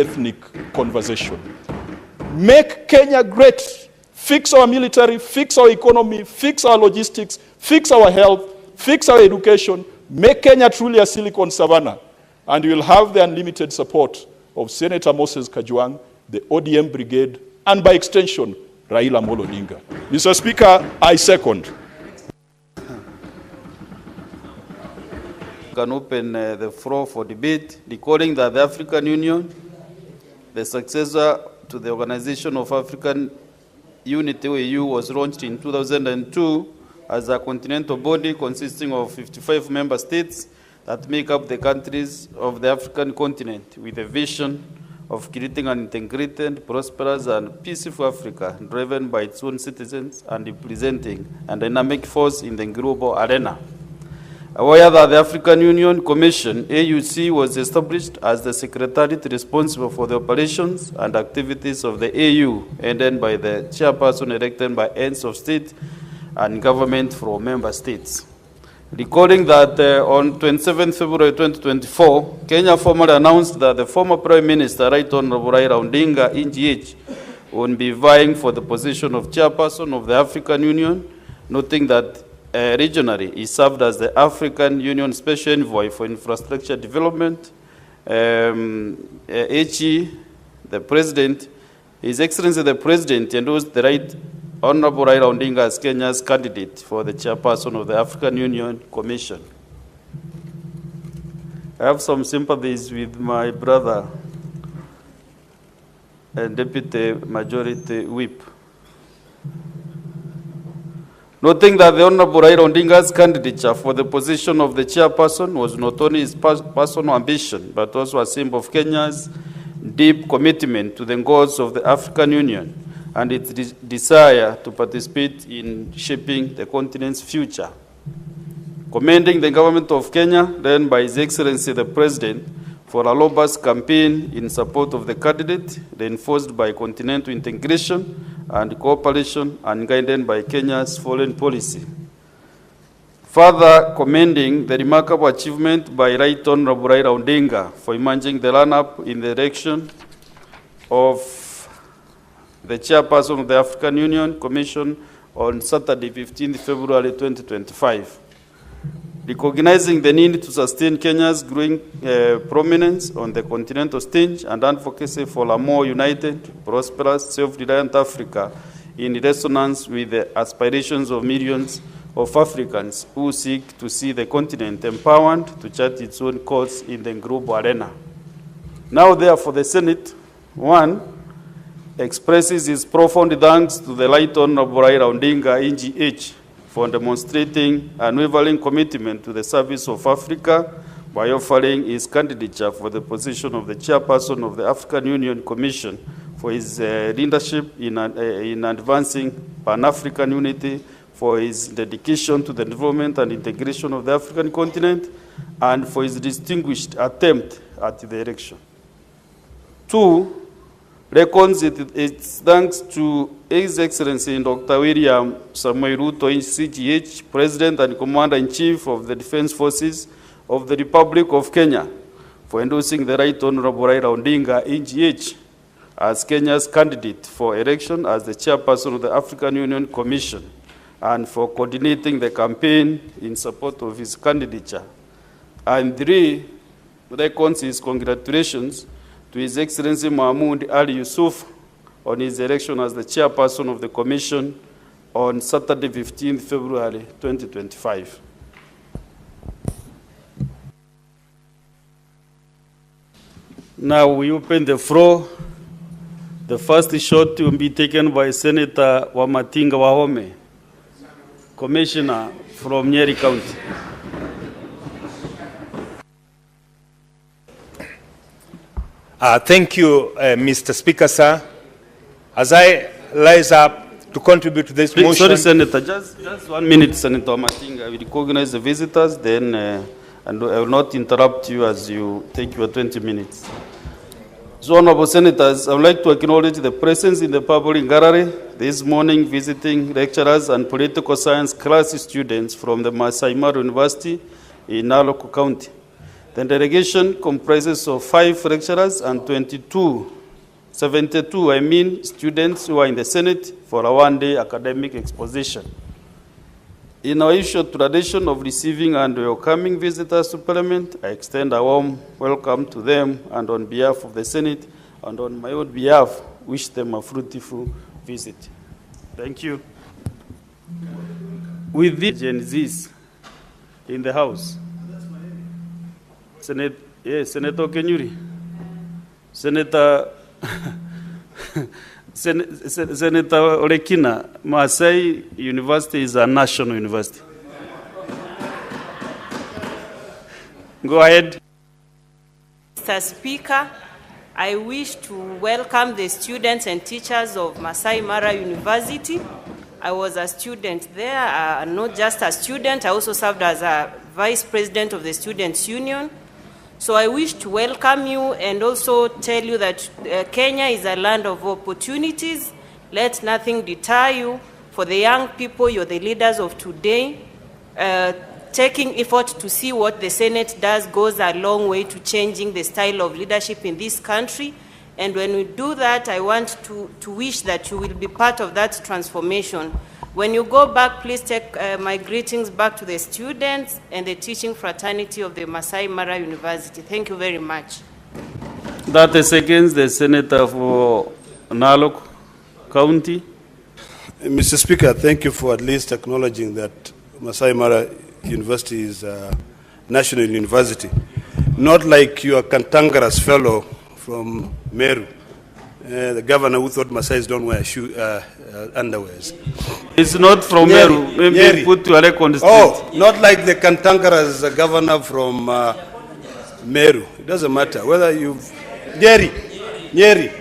ethnic conversation. Make Kenya great. Fix our military, fix our economy, fix our logistics, fix our health, fix our education. Make Kenya truly a Silicon Savannah. And you will have the unlimited support of Senator Moses Kajwang, the ODM brigade, and by extension, Raila Amolo Odinga. Mr. Speaker, I second. Can open the floor for debate, recalling that the African Union, the successor to the Organization of African Unity (OAU), was launched in 2002 as a continental body consisting of 55 member states that make up the countries of the African continent, with a vision of creating an integrated, prosperous, and peaceful Africa, driven by its own citizens and representing a dynamic force in the global arena. Aware that the African Union Commission, AUC, was established as the secretariat responsible for the operations and activities of the AU, headed by the chairperson elected by heads of state and government from member states. Recalling that on 27 February 2024, Kenya formally announced that the former Prime Minister, Right Honorable Raila Odinga, NGH, would be vying for the position of chairperson of the African Union, noting that regionally, he served as the African Union Special Envoy for Infrastructure Development. HE, the President, His Excellency the President, endorsed the Right Honorable Raila Odinga as Kenya's candidate for the chairperson of the African Union Commission. I have some sympathies with my brother and Deputy Majority Whip. Noting that the Honorable Raila Odinga's candidature for the position of the chairperson was not only his personal ambition, but also a symbol of Kenya's deep commitment to the goals of the African Union and its desire to participate in shaping the continent's future. Commending the government of Kenya, led by His Excellency the President, for a robust campaign in support of the candidate, reinforced by continental integration and cooperation and guided by Kenya's foreign policy. Further commending the remarkable achievement by Right Honorable Raila Odinga for emerging the run-up in the election of the chairperson of the African Union Commission on Saturday, 15 February 2025. Recognizing the need to sustain Kenya's growing prominence on the continental stage and advocacy for a more united, prosperous, self-reliant Africa in resonance with the aspirations of millions of Africans who seek to see the continent empowered to chart its own course in the global arena. Now, therefore, the Senate, 1, expresses its profound thanks to the Right Honorable Raila Odinga, NGH, for demonstrating unwavering commitment to the service of Africa by offering his candidature for the position of the chairperson of the African Union Commission for his leadership in advancing Pan-African unity, for his dedication to the development and integration of the African continent, and for his distinguished attempt at the election. 2, reckons its thanks to His Excellency Dr. William Samuel Ruto, CGH, President and Commander-in-Chief of the Defense Forces of the Republic of Kenya, for endorsing the Right Honorable Raila Odinga, NGH, as Kenya's candidate for election as the chairperson of the African Union Commission, and for coordinating the campaign in support of his candidature. And 3, reckons his congratulations to His Excellency Mahmoud Ali Yusuf on his election as the chairperson of the Commission on Saturday, 15 February 2025. Now we open the floor. The first shot will be taken by Senator Wamatinga Wahome, Commissioner from Nyeri County. Thank you, Mr. Speaker, sir. As I rise up to contribute to this motion... Sorry, Senator, just 1 minute, Senator Matinga. I will recognize the visitors, then and I will not interrupt you as you take your 20 minutes. So, Honorable Senators, I would like to acknowledge the presence in the public gallery this morning visiting lecturers and political science class students from the Masai Mara University in Narok County. The delegation comprises of 5 lecturers and 72 students who are in the Senate for a one-day academic exposition. In our usual tradition of receiving and welcoming visitors to Parliament, I extend a warm welcome to them, and on behalf of the Senate and on my own behalf, wish them a fruitful visit. Thank you. With the Gen Zs in the House, Senator Kenyuri, Senator Senator Olekina, Masai University is a national university. Go ahead. Mr. Speaker, I wish to welcome the students and teachers of Masai Mara University. I was a student there, not just a student, I also served as a vice president of the Students' Union. So I wish to welcome you and also tell you that Kenya is a land of opportunities. Let nothing deter you. For the young people, you're the leaders of today. Taking effort to see what the Senate does goes a long way to changing the style of leadership in this country. And when we do that, I want to wish that you will be part of that transformation. When you go back, please take my greetings back to the students and the teaching fraternity of the Masai Mara University. Thank you very much. That is against the Senator for Narok County. Mr. Speaker, thank you for at least acknowledging that Masai Mara University is a national university. Not like your cantankerous fellow from Meru, the governor who thought Masais don't wear underwears. It's not from Meru. Maybe put to a record state. Oh, not like the cantankerous governor from Meru. It doesn't matter whether you've... Nyeri.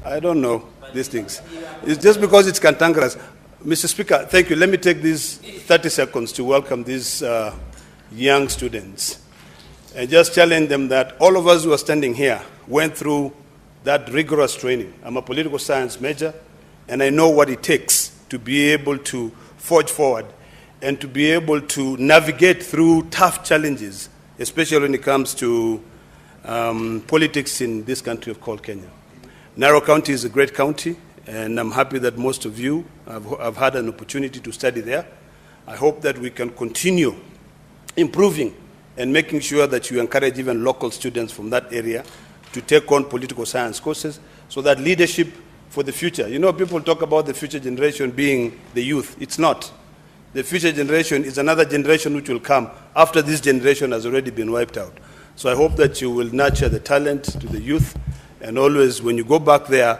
I don't know these things. It's just because it's cantankerous. Mr. Speaker, thank you. Let me take these 30 seconds to welcome these young students and just telling them that all of us who are standing here went through that rigorous training. I'm a political science major, and I know what it takes to be able to forge forward and to be able to navigate through tough challenges, especially when it comes to politics in this country called Kenya. Narok County is a great county, and I'm happy that most of you have had an opportunity to study there. I hope that we can continue improving and making sure that you encourage even local students from that area to take on political science courses so that leadership for the future. You know, people talk about the future generation being the youth. It's not. The future generation is another generation which will come after this generation has already been wiped out. So I hope that you will nurture the talent to the youth, and always when you go back there,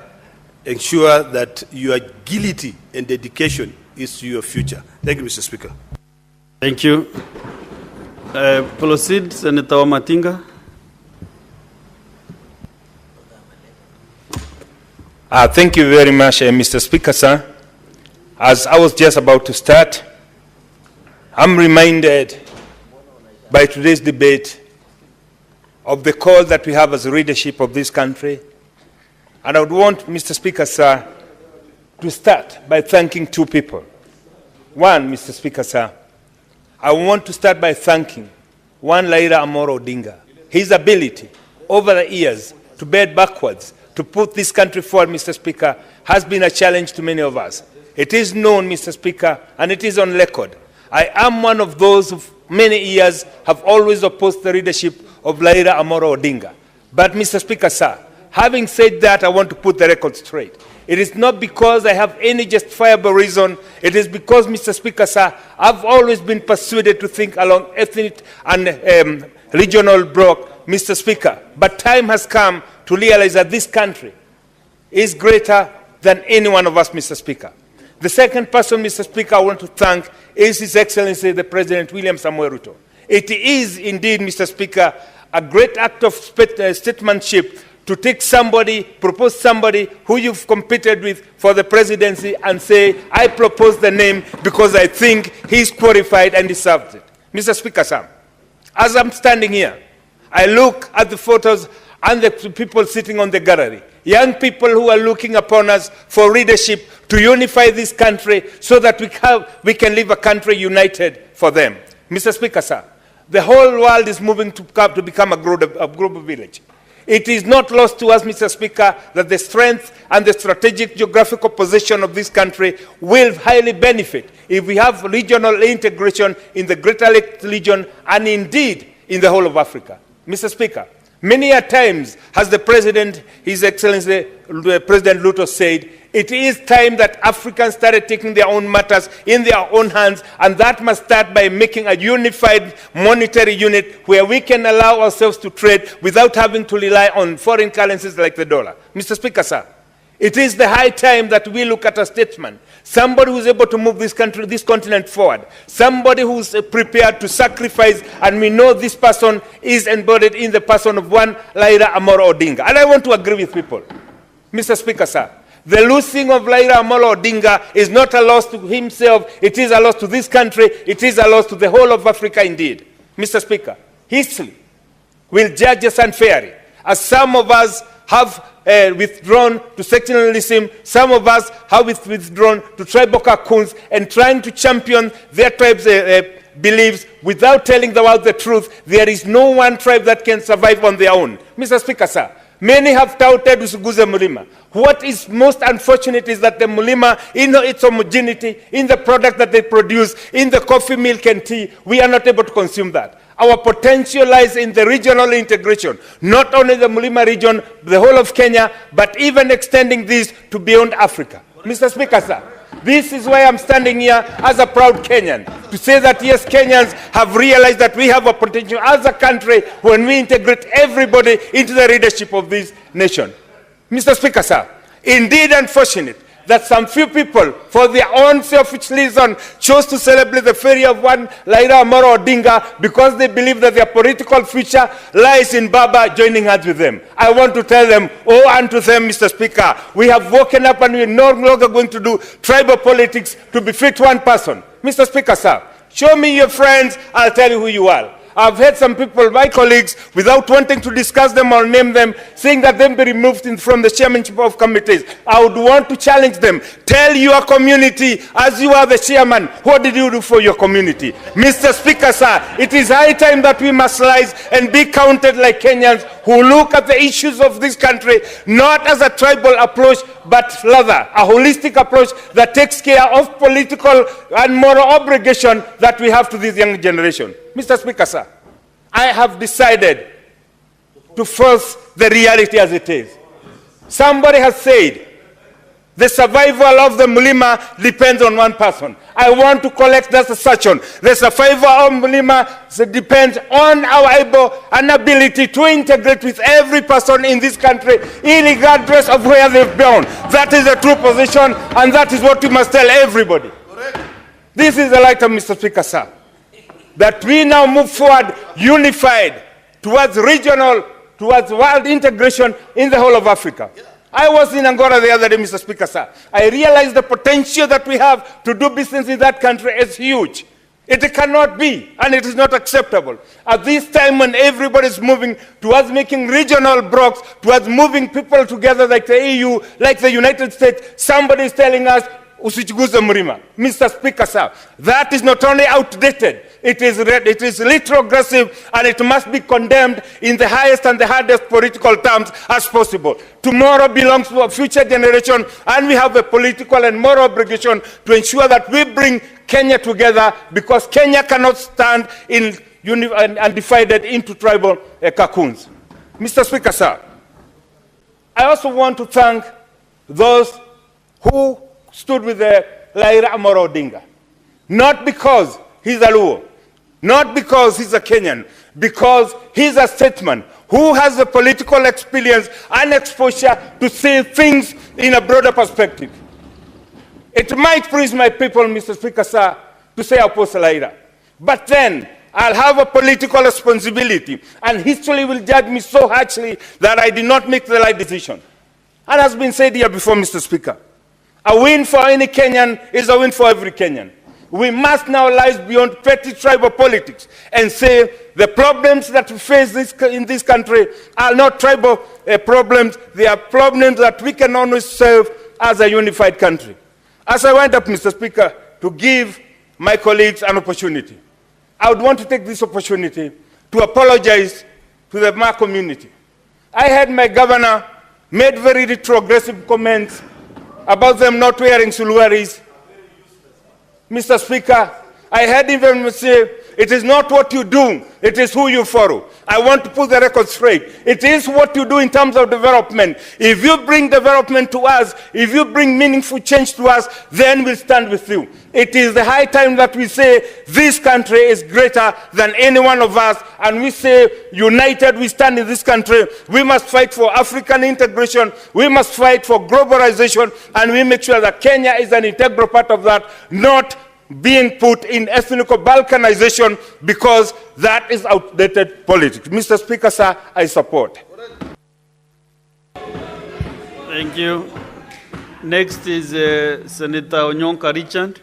ensure that your agility and dedication is to your future. Thank you, Mr. Speaker. Thank you. Proceed, Senator Wamatinga. Thank you very much, Mr. Speaker, sir. As I was just about to start, I'm reminded by today's debate of the call that we have as a leadership of this country. And I would want, Mr. Speaker, sir, to start by thanking 2 people. One, Mr. Speaker, sir, I want to start by thanking one Raila Amolo Odinga. His ability over the years to bend backwards, to put this country forward, Mr. Speaker, has been a challenge to many of us. It is known, Mr. Speaker, and it is on record. I am one of those who many years have always opposed the leadership of Raila Amolo Odinga. But, Mr. Speaker, sir, having said that, I want to put the record straight. It is not because I have any justifiable reason. It is because, Mr. Speaker, sir, I've always been persuaded to think along ethnic and regional bloc, Mr. Speaker. But time has come to realize that this country is greater than any one of us, Mr. Speaker. The second person, Mr. Speaker, I want to thank is His Excellency, the President William Samoei Ruto. It is indeed, Mr. Speaker, a great act of statesmanship to take somebody, propose somebody who you've competed with for the presidency and say, I propose the name because I think he's qualified and deserves it. Mr. Speaker, sir, as I'm standing here, I look at the photos and the people sitting on the gallery, young people who are looking upon us for leadership to unify this country so that we can live a country united for them. Mr. Speaker, sir, The whole world is moving to become a global village. It is not lost to us, Mr. Speaker, that the strength and the strategic geographical position of this country will highly benefit if we have regional integration in the Greater Lakes region and indeed in the whole of Africa. Mr. Speaker, many a times has the President, His Excellency President Ruto said, it is time that Africans started taking their own matters in their own hands, and that must start by making a unified monetary unit where we can allow ourselves to trade without having to rely on foreign currencies like the dollar. Mr. Speaker, sir, it is the high time that we look at a statesman, somebody who is able to move this country, this continent forward, somebody who is prepared to sacrifice, and we know this person is embodied in the person of one Raila Amolo Odinga. And I want to agree with people. Mr. Speaker, sir, the losing of Raila Amolo Odinga is not a loss to himself, it is a loss to this country, it is a loss to the whole of Africa indeed. Mr. Speaker, history will judge us unfairly, as some of us have withdrawn to sectionalism, some of us have withdrawn to tribal cocoons and trying to champion their tribe's beliefs without telling the world the truth. There is no one tribe that can survive on their own. Mr. Speaker, sir, many have touted Usuguze Mulima. What is most unfortunate is that the Mulima, in its homogeneity, in the product that they produce, in the coffee, milk, and tea, we are not able to consume that. Our potential lies in the regional integration, not only the Mulima region, the whole of Kenya, but even extending this to beyond Africa. Mr. Speaker, sir, this is why I'm standing here as a proud Kenyan, to say that yes, Kenyans have realized that we have a potential as a country when we integrate everybody into the leadership of this nation. Mr. Speaker, sir, indeed unfortunate that some few people, for their own selfish reason, chose to celebrate the failure of one Raila Amolo Odinga because they believe that their political future lies in Baba joining hands with them. I want to tell them, oh, unto them, Mr. Speaker, we have woken up and we are no longer going to do tribal politics to befit one person. Mr. Speaker, sir, show me your friends, I'll tell you who you are. I've heard some people, my colleagues, without wanting to discuss them or name them, saying that they be removed from the chairmanship of committees. I would want to challenge them. Tell your community, as you are the chairman, what did you do for your community? Mr. Speaker, sir, it is high time that we must rise and be counted like Kenyans who look at the issues of this country, not as a tribal approach, but rather a holistic approach that takes care of political and moral obligation that we have to this young generation. Mr. Speaker, sir, I have decided to face the reality as it is. Somebody has said the survival of the Mulima depends on one person. I want to collect that assertion. The survival of Mulima depends on our ability to integrate with every person in this country, regardless of where they've been. That is the true position, and that is what we must tell everybody. Correct. This is the light of Mr. Speaker, sir, that we now move forward unified towards regional, towards world integration in the whole of Africa. Yeah. I was in Angola the other day, Mr. Speaker, sir. I realized the potential that we have to do business in that country is huge. It cannot be, and it is not acceptable. At this time when everybody is moving towards making regional blocks, towards moving people together like the EU, like the United States, somebody is telling us, Usichiguze Murima. Mr. Speaker, sir, that is not only outdated, it is retrogressive, and it must be condemned in the highest and the hardest political terms as possible. Tomorrow belongs to a future generation, and we have a political and moral obligation to ensure that we bring Kenya together, because Kenya cannot stand in and divided into tribal cocoons. Mr. Speaker, sir, I also want to thank those who stood with Raila Amolo Odinga. Not because he's a Luo, not because he's a Kenyan, because he's a statesman who has the political experience and exposure to see things in a broader perspective. It might please my people, Mr. Speaker, sir, to say I oppose Raila. But then I'll have a political responsibility, and history will judge me so harshly that I did not make the right decision. And has been said here before, Mr. Speaker, a win for any Kenyan is a win for every Kenyan. We must now rise beyond petty tribal politics and say the problems that we face in this country are not tribal problems. They are problems that we can only solve as a unified country. As I wind up, Mr. Speaker, to give my colleagues an opportunity, I would want to take this opportunity to apologize to the Ma community. I had my governor made very retrogressive comments about them not wearing suluaris. Mr. Speaker, I heard him say, it is not what you do, it is who you follow. I want to put the record straight. It is what you do in terms of development. If you bring development to us, if you bring meaningful change to us, then we'll stand with you. It is the high time that we say this country is greater than any one of us, and we say united we stand in this country. We must fight for African integration, we must fight for globalization, and we make sure that Kenya is an integral part of that, not being put in ethnical balkanization, because that is outdated politics. Mr. Speaker, sir, I support. Thank you. Next is Senator Onyonka Richard.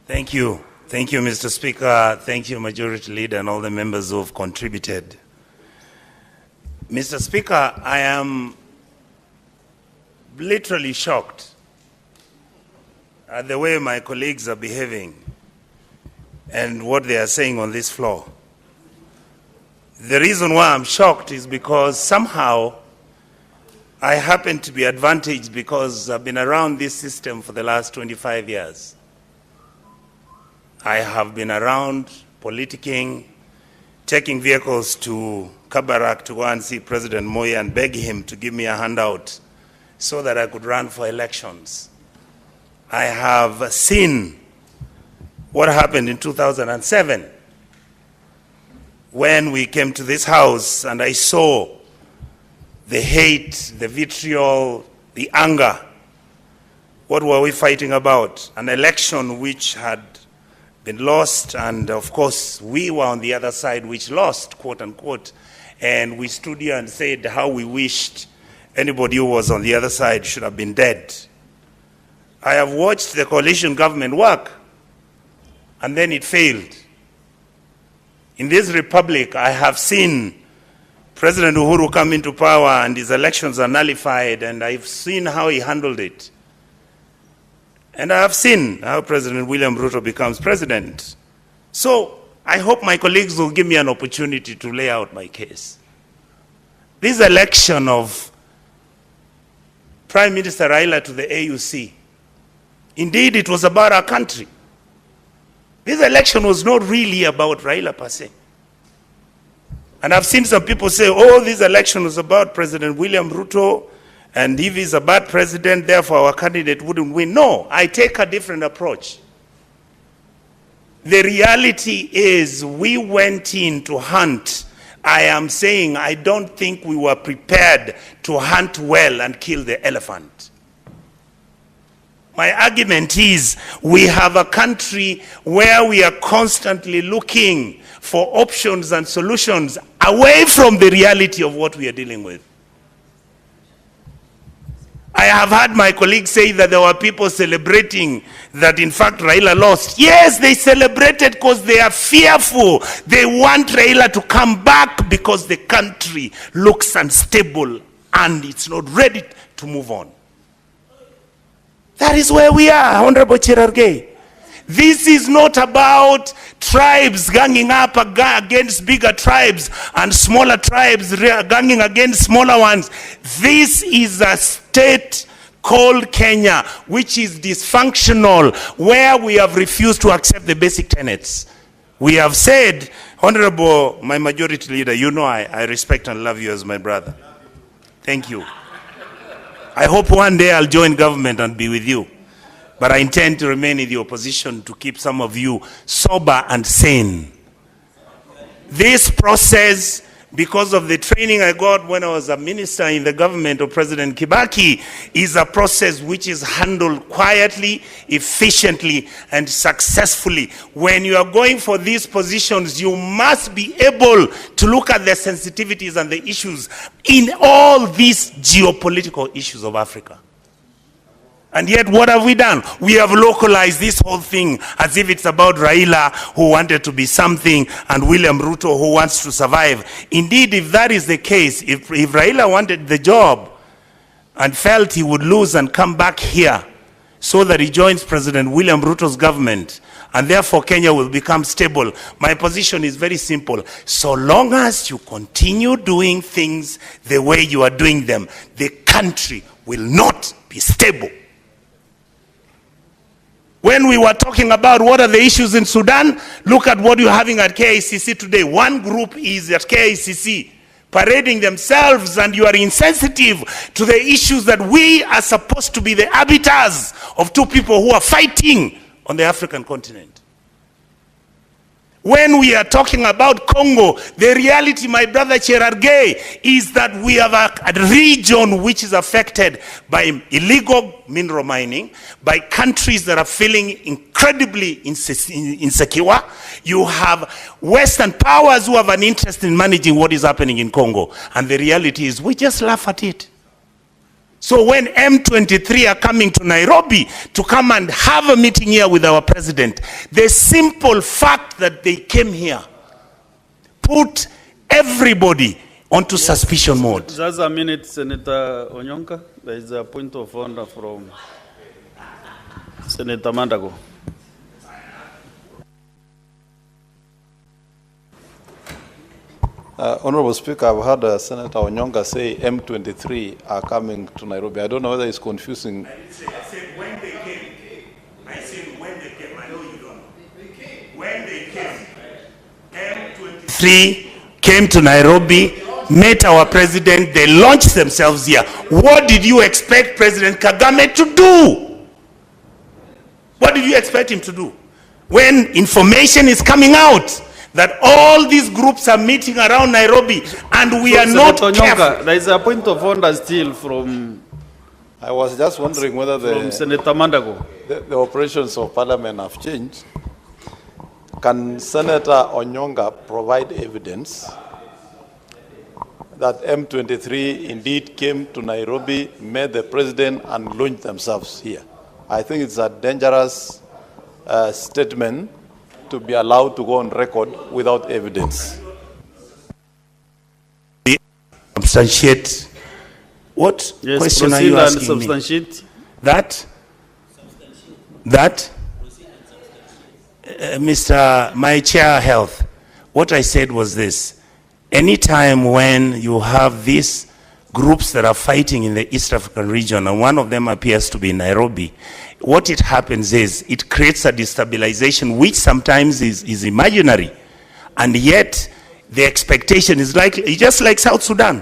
Thank you. Thank you, Mr. Speaker. Thank you, Majority Leader, and all the members who have contributed. Mr. Speaker, I am literally shocked at the way my colleagues are behaving and what they are saying on this floor. The reason why I'm shocked is because somehow I happen to be advantaged because I've been around this system for the last 25 years. I have been around politicking, taking vehicles to Kabarak to go and see President Moi and beg him to give me a handout so that I could run for elections. I have seen what happened in 2007 when we came to this house and I saw the hate, the vitriol, the anger. What were we fighting about? An election which had been lost, and of course we were on the other side which lost, quote unquote, and we stood here and said how we wished anybody who was on the other side should have been dead. I have watched the coalition government work, and then it failed. In this republic, I have seen President Uhuru come into power and his elections are nullified, and I've seen how he handled it. And I have seen how President William Ruto becomes president. So I hope my colleagues will give me an opportunity to lay out my case. This election of Prime Minister Raila to the AUC, indeed it was about our country. This election was not really about Raila per se. And I've seen some people say, oh, this election was about President William Ruto, and if he's a bad president, therefore our candidate wouldn't win. No, I take a different approach. The reality is we went in to hunt. I am saying I don't think we were prepared to hunt well and kill the elephant. My argument is we have a country where we are constantly looking for options and solutions away from the reality of what we are dealing with. I have heard my colleagues say that there were people celebrating that in fact Raila lost. Yes, they celebrated because they are fearful. They want Raila to come back because the country looks unstable and it's not ready to move on. That is where we are, Honorable Cherargei. This is not about tribes ganging up against bigger tribes and smaller tribes ganging against smaller ones. This is a state called Kenya, which is dysfunctional, where we have refused to accept the basic tenets. We have said, Honorable, my majority leader, you know I respect and love you as my brother. Thank you. I hope one day I'll join government and be with you. But I intend to remain in the opposition to keep some of you sober and sane. This process, because of the training I got when I was a minister in the government of President Kibaki, is a process which is handled quietly, efficiently, and successfully. When you are going for these positions, you must be able to look at the sensitivities and the issues in all these geopolitical issues of Africa. And yet, what have we done? We have localized this whole thing as if it's about Raila, who wanted to be something, and William Ruto, who wants to survive. Indeed, if that is the case, if Raila wanted the job and felt he would lose and come back here so that he joins President William Ruto's government, and therefore Kenya will become stable, my position is very simple. So long as you continue doing things the way you are doing them, the country will not be stable. When we were talking about what are the issues in Sudan, look at what you're having at KICC today. One group is at KICC parading themselves, and you are insensitive to the issues that we are supposed to be the arbiters of two people who are fighting on the African continent. When we are talking about Congo, the reality, my brother Cherargei, is that we have a region which is affected by illegal mineral mining, by countries that are feeling incredibly insecure. You have Western powers who have an interest in managing what is happening in Congo. And the reality is we just laugh at it. So when M23 are coming to Nairobi to come and have a meeting here with our president, the simple fact that they came here put everybody onto suspicion mode. Just a minute, Senator Onyonka. There is a point of order from Senator Mandago. Honorable Speaker, I've heard Senator Onyonga say M23 are coming to Nairobi. I don't know whether it's confusing. I said when they came. I said when they came. I know you don't know. When they came, M23 came to Nairobi, met our president, they launched themselves here. What did you expect President Kagame to do? What did you expect him to do? When information is coming out that all these groups are meeting around Nairobi, and we are not careful. There is a point of order still from... I was just wondering whether from Senator Mandago. The operations of Parliament have changed. Can Senator Onyonga provide evidence that M23 indeed came to Nairobi, met the president, and launched themselves here? I think it's a dangerous statement to be allowed to go on record without evidence. Substantiate. What question are you asking substantiate me? That? Mr. My Chair Health, what I said was this. Anytime when you have these groups that are fighting in the East African region, and one of them appears to be in Nairobi, what it happens is it creates a destabilization which sometimes is imaginary, and yet the expectation is likely, just like South Sudan.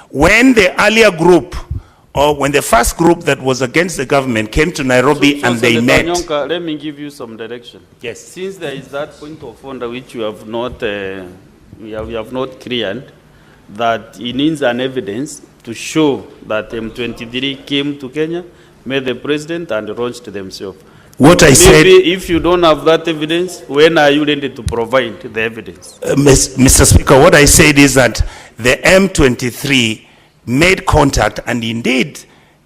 When the earlier group, or when the first group that was against the government came to Nairobi and they met. Nyonka, let me give you some direction. Yes. Since there is that point of order which you have not, we have not cleared, that it needs an evidence to show that M23 came to Kenya, met the president, and launched themselves. What I said, if you don't have that evidence, when are you ready to provide the evidence? Mr. Speaker, what I said is that the M23 made contact, and indeed,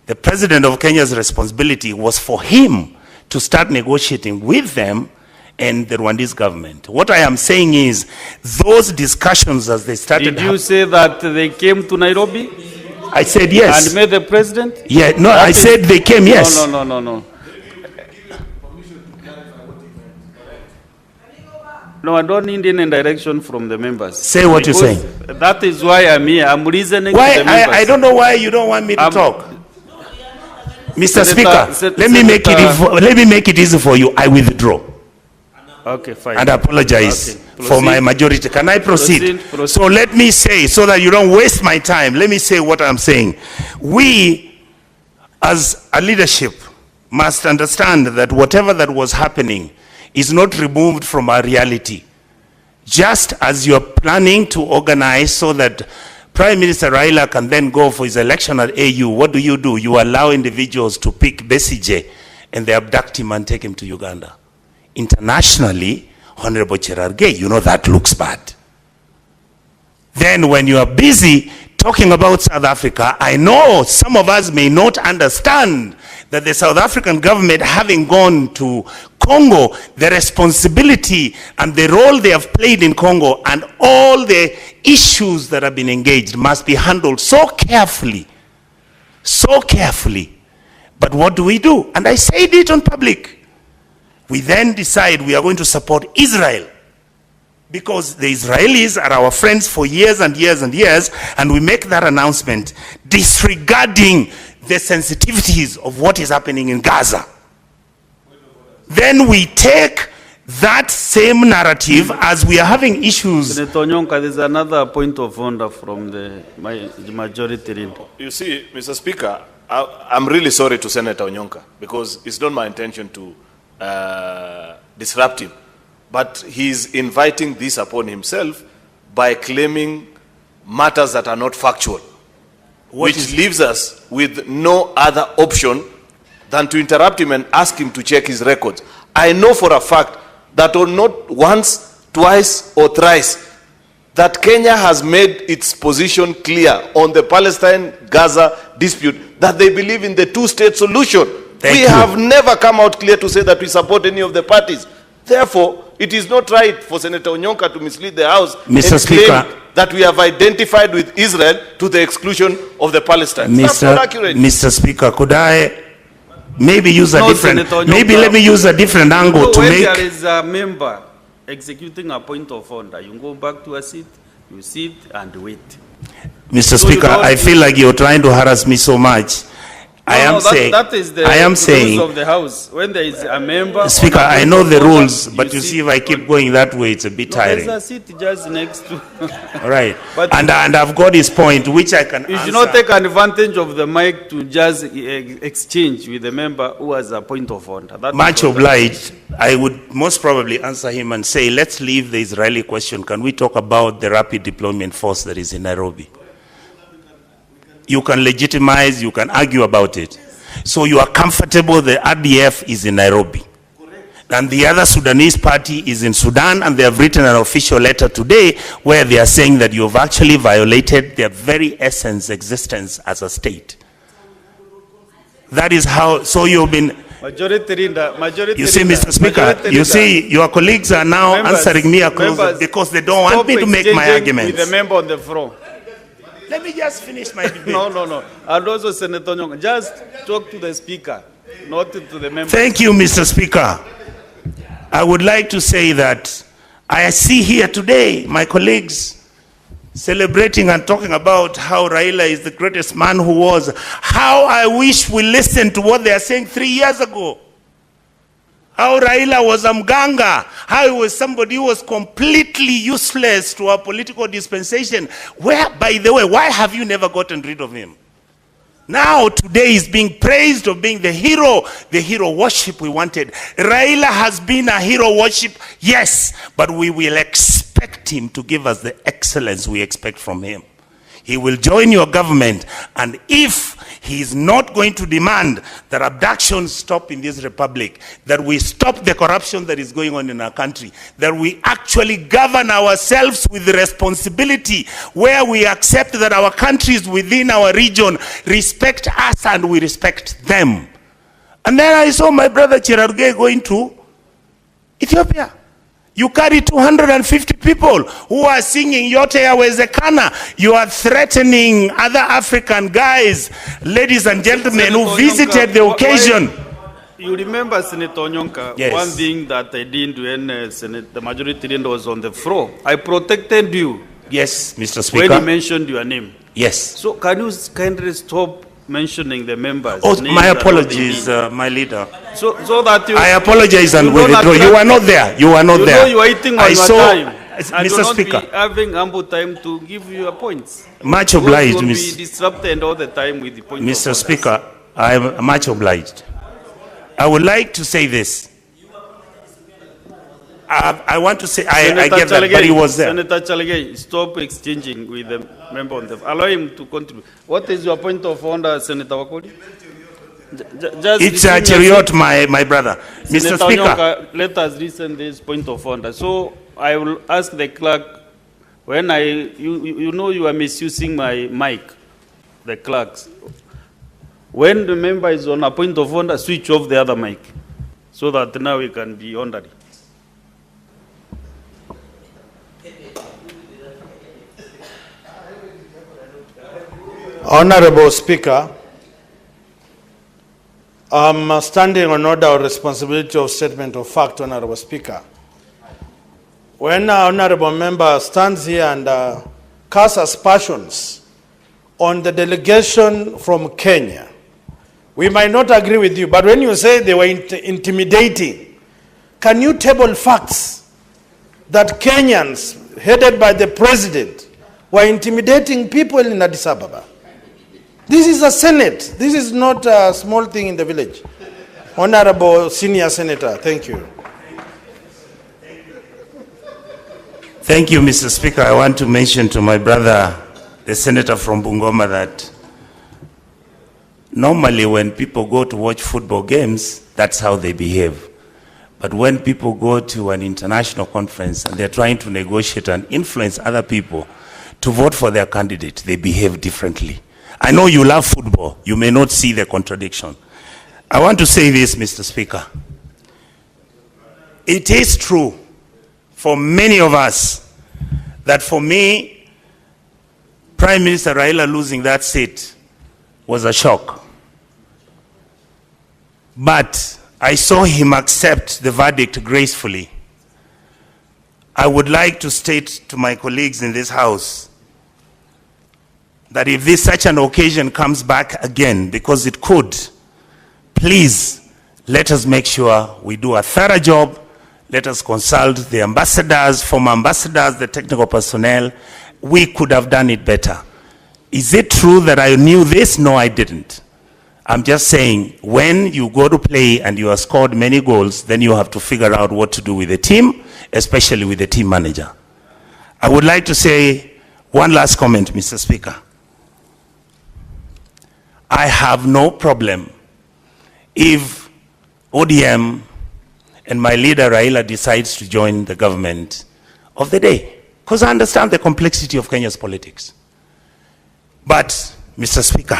the president of Kenya's responsibility was for him to start negotiating with them and the Rwandese government. What I am saying is, those discussions as they started... Did you say that they came to Nairobi? I said yes. And met the president? Yeah, no, I said they came, yes. No. No, I don't need any direction from the members. Say what you're saying. That is why I'm here. I'm listening why, to the members. I don't know why you don't want me to talk. Mr. Speaker, let me make it easy for you. I withdraw. Okay, fine. And apologize for my majority. Can I proceed? Proceed? So let me say, so that you don't waste my time, let me say what I'm saying. We, as a leadership, must understand that whatever that was happening is not removed from our reality. Just as you're planning to organize so that Prime Minister Raila can then go for his election at AU, what do? You allow individuals to pick Besije and they abduct him and take him to Uganda. Internationally, Honorable Cherargei, you know that looks bad. Then when you are busy talking about South Africa, I know some of us may not understand that that the South African government, having gone to Congo, the responsibility and the role they have played in Congo and all the issues that have been engaged must be handled so carefully. So carefully. But what do? And I said it on public. We then decide we are going to support Israel, because the Israelis are our friends for years and years and years, and we make that announcement disregarding the sensitivities of what is happening in Gaza. Then we take that same narrative as we are having issues. Senator Onyonka, there's another point of order from the majority leader. You see, Mr. Speaker, I'm really sorry to Senator Onyonka, because it's not my intention to disrupt him. But he's inviting this upon himself by claiming matters that are not factual, which leaves us with no other option than to interrupt him and ask him to check his records. I know for a fact that not once, twice, or thrice, that Kenya has made its position clear on the Palestine-Gaza dispute, that they believe in the two-state solution. We have never come out clear to say that we support any of the parties. Therefore, it is not right for Senator Onyonka to mislead the House and claim that we have identified with Israel to the exclusion of the Palestinians. That's not accurate. Mr. Speaker, could I maybe use a different, maybe let me use a different angle to when make... there is a member executing a point of order, you go back to a seat, you sit and wait. Mr. Speaker, I feel like you're trying to harass me so much. That is the rules of the House. When there is a member... Speaker, I know the rules, but you see, if I keep going that way, it's a bit tiring. There's a seat just next to... All right. And I've got his point, which I can You should not take advantage of the mic to just exchange with the member who has a point of order. Much obliged. I would most probably answer him and say, let's leave the Israeli question. Can we talk about the rapid deployment force that is in Nairobi? You can legitimize, you can argue about it. So you are comfortable the RDF is in Nairobi. And the other Sudanese party is in Sudan, and they have written an official letter today where they are saying that you have actually violated their very essence, existence as a state. That is how, so you've been... You see, Mr. Speaker, you see, your colleagues are now answering me because they don't want me to make my arguments. With the member on the floor. Let me just finish my debate. No. And also, Senator Onyonka, just talk to the Speaker, not to the member. Thank you, Mr. Speaker. I would like to say that I see here today my colleagues celebrating and talking about how Raila is the greatest man who was. How I wish we listened to what they are saying 3 years ago. How Raila was a mganga, how he was somebody who was completely useless to our political dispensation. Where, by the way, why have you never gotten rid of him? Now, today he's being praised of being the hero worship we wanted. Raila has been a hero worship, yes, but we will expect him to give us the excellence we expect from him. He will join your government, and if he is not going to demand that abductions stop in this republic, that we stop the corruption that is going on in our country, that we actually govern ourselves with responsibility, where we accept that our countries within our region respect us and we respect them. And then I saw my brother Chirarge going to Ethiopia. You carry 250 people who are singing Yote Yawezekana. You are threatening other African guys, ladies and gentlemen, who visited the occasion. You remember, Senator Onyonka, yes. One thing that I did when the majority leader was on the floor, I protected you. Yes, Mr. Speaker. When he mentioned your name. Yes. So can you kindly stop mentioning the members? Oh, my apologies, my leader. So that you... I apologize and withdraw. You were not there. You were not there. You know you are eating on your time. Mr. Speaker. Be having ample time to give you your points. Much obliged, Mr. be disrupted all the time with the points. Mr. Speaker, I am much obliged. I would like to say this. I want to say, I get that, but he was there. Senator Chalegei, stop exchanging with the member on the... Allow him to continue. What is your point of order, Senator Wakoli? It's a chariot, my brother. Senator Mr. Speaker. Onyonka, let us listen this point of order. So I will ask the clerk, when you know you are misusing my mic, the clerks. When the member is on a point of order, switch off the other mic so that now we can be orderly. Honorable Speaker, I'm standing on order of responsibility of statement of fact, Honorable Speaker. When an honorable member stands here and casts aspersions on the delegation from Kenya, we might not agree with you, but when you say they were intimidating, can you table facts that Kenyans, headed by the president, were intimidating people in Addis Ababa? This is a Senate. This is not a small thing in the village. Honorable Senior Senator, thank you. Thank you, Mr. Speaker. I want to mention to my brother, the senator from Bungoma, that normally when people go to watch football games, that's how they behave. But when people go to an international conference and they're trying to negotiate and influence other people to vote for their candidate, they behave differently. I know you love football. You may not see the contradiction. I want to say this, Mr. Speaker. It is true for many of us that for me, Prime Minister Raila losing that seat was a shock. But I saw him accept the verdict gracefully. I would like to state to my colleagues in this House that if such an occasion comes back again, because it could, please let us make sure we do a thorough job. Let us consult the ambassadors, former ambassadors, the technical personnel. We could have done it better. Is it true that I knew this? No, I didn't. I'm just saying, when you go to play and you have scored many goals, then you have to figure out what to do with the team, especially with the team manager. I would like to say one last comment, Mr. Speaker. I have no problem if ODM and my leader Raila decides to join the government of the day, because I understand the complexity of Kenya's politics. But, Mr. Speaker,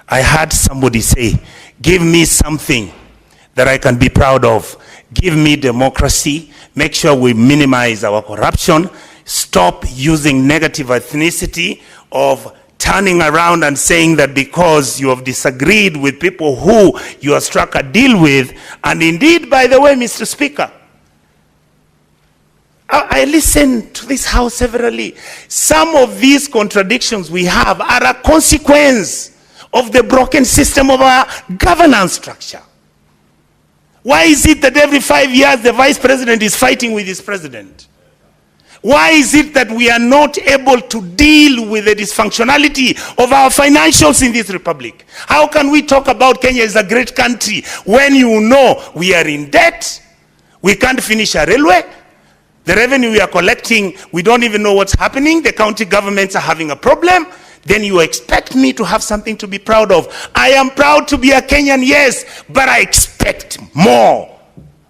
I heard somebody say, give me something that I can be proud of. Give me democracy. Make sure we minimize our corruption. Stop using negative ethnicity of turning around and saying that because you have disagreed with people who you have struck a deal with. And indeed, by the way, Mr. Speaker, I listened to this House severally. Some of these contradictions we have are a consequence of the broken system of our governance structure. Why is it that every 5 years the vice president is fighting with his president? Why is it that we are not able to deal with the dysfunctionality of our financials in this republic? How can we talk about Kenya as a great country when you know we are in debt, we can't finish a railway, the revenue we are collecting, we don't even know what's happening, the county governments are having a problem? Then you expect me to have something to be proud of. I am proud to be a Kenyan, yes, but I expect more.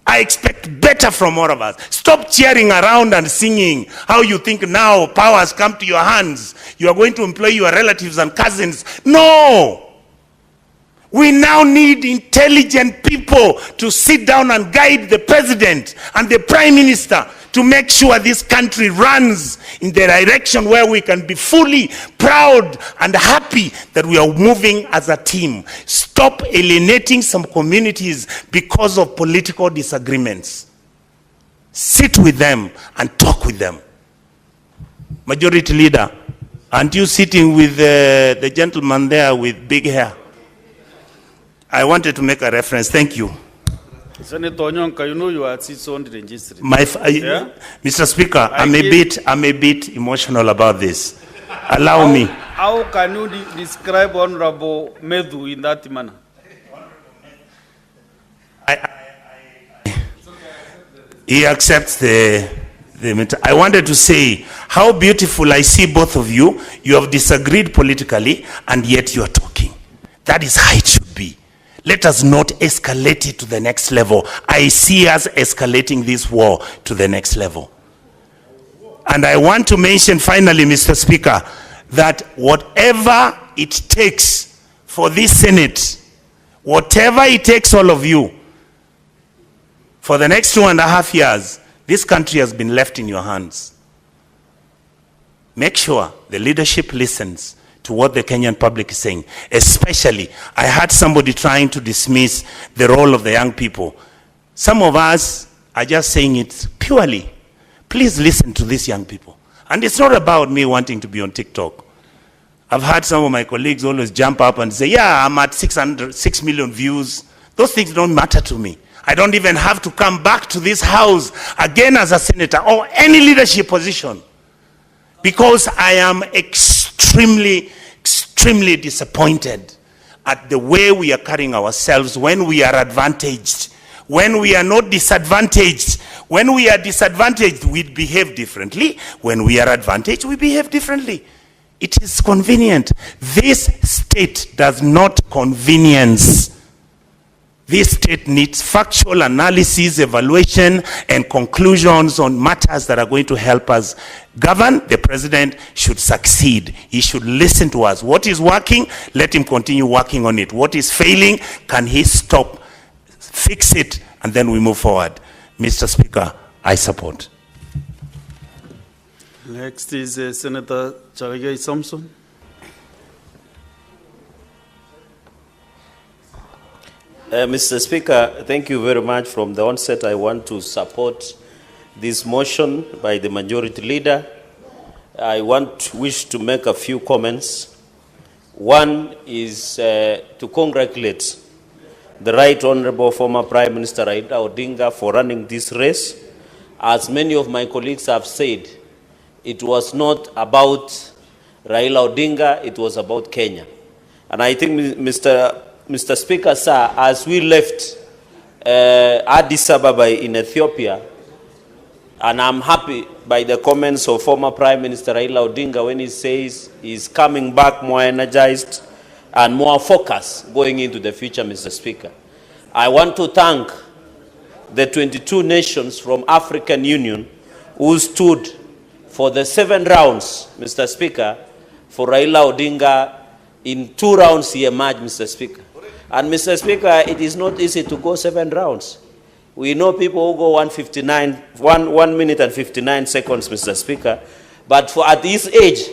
I expect better from all of us. Stop cheering around and singing how you think now power has come to your hands. You are going to employ your relatives and cousins. No! We now need intelligent people to sit down and guide the president and the prime minister to make sure this country runs in the direction where we can be fully proud and happy that we are moving as a team. Stop alienating some communities because of political disagreements. Sit with them and talk with them. Majority Leader, aren't you sitting with the gentleman there with big hair? I wanted to make a reference. Thank you. Senator Onyonka, you know you are its own registry. Yeah? Mr. Speaker, I'm a bit emotional about this. Allow me. How can you describe Honorable Medhu in that manner? He accepts the I wanted to say how beautiful I see both of you. You have disagreed politically and yet you are talking. That is how it should be. Let us not escalate it to the next level. I see us escalating this war to the next level. And I want to mention finally, Mr. Speaker, that whatever it takes for this Senate, whatever it takes, all of you, for the next 2.5 years, this country has been left in your hands. Make sure the leadership listens to what the Kenyan public is saying. Especially, I heard somebody trying to dismiss the role of the young people. Some of us are just saying it purely. Please listen to these young people. And it's not about me wanting to be on TikTok. I've had some of my colleagues always jump up and say, yeah, I'm at 6 million views. Those things don't matter to me. I don't even have to come back to this house again as a senator or any leadership position, because I am extremely disappointed at the way we are carrying ourselves when we are advantaged. When we are not disadvantaged. When we are disadvantaged, we behave differently. When we are advantaged, we behave differently. It is convenient. This state does not convenience. This state needs factual analysis, evaluation, and conclusions on matters that are going to help us govern. The president should succeed. He should listen to us. What is working, let him continue working on it. What is failing, can he stop, fix it, and then we move forward. Mr. Speaker, I support. Next is Senator Charigai Samson. Mr. Speaker, thank you very much. From the onset, I want to support this motion by the majority leader. I wish to make a few comments. One is to congratulate the Right Honorable former Prime Minister Raila Odinga for running this race. As many of my colleagues have said, it was not about Raila Odinga, it was about Kenya. And I think, Mr. Speaker, sir, as we left Addis Ababa in Ethiopia, and I'm happy by the comments of former Prime Minister Raila Odinga when he says he's coming back more energized and more focused going into the future, Mr. Speaker. I want to thank the 22 nations from African Union who stood for the 7 rounds, Mr. Speaker, for Raila Odinga. In 2 rounds he emerged, Mr. Speaker. And Mr. Speaker, it is not easy to go 7 rounds. We know people who go 1 minute and 59 seconds, Mr. Speaker. But at this age,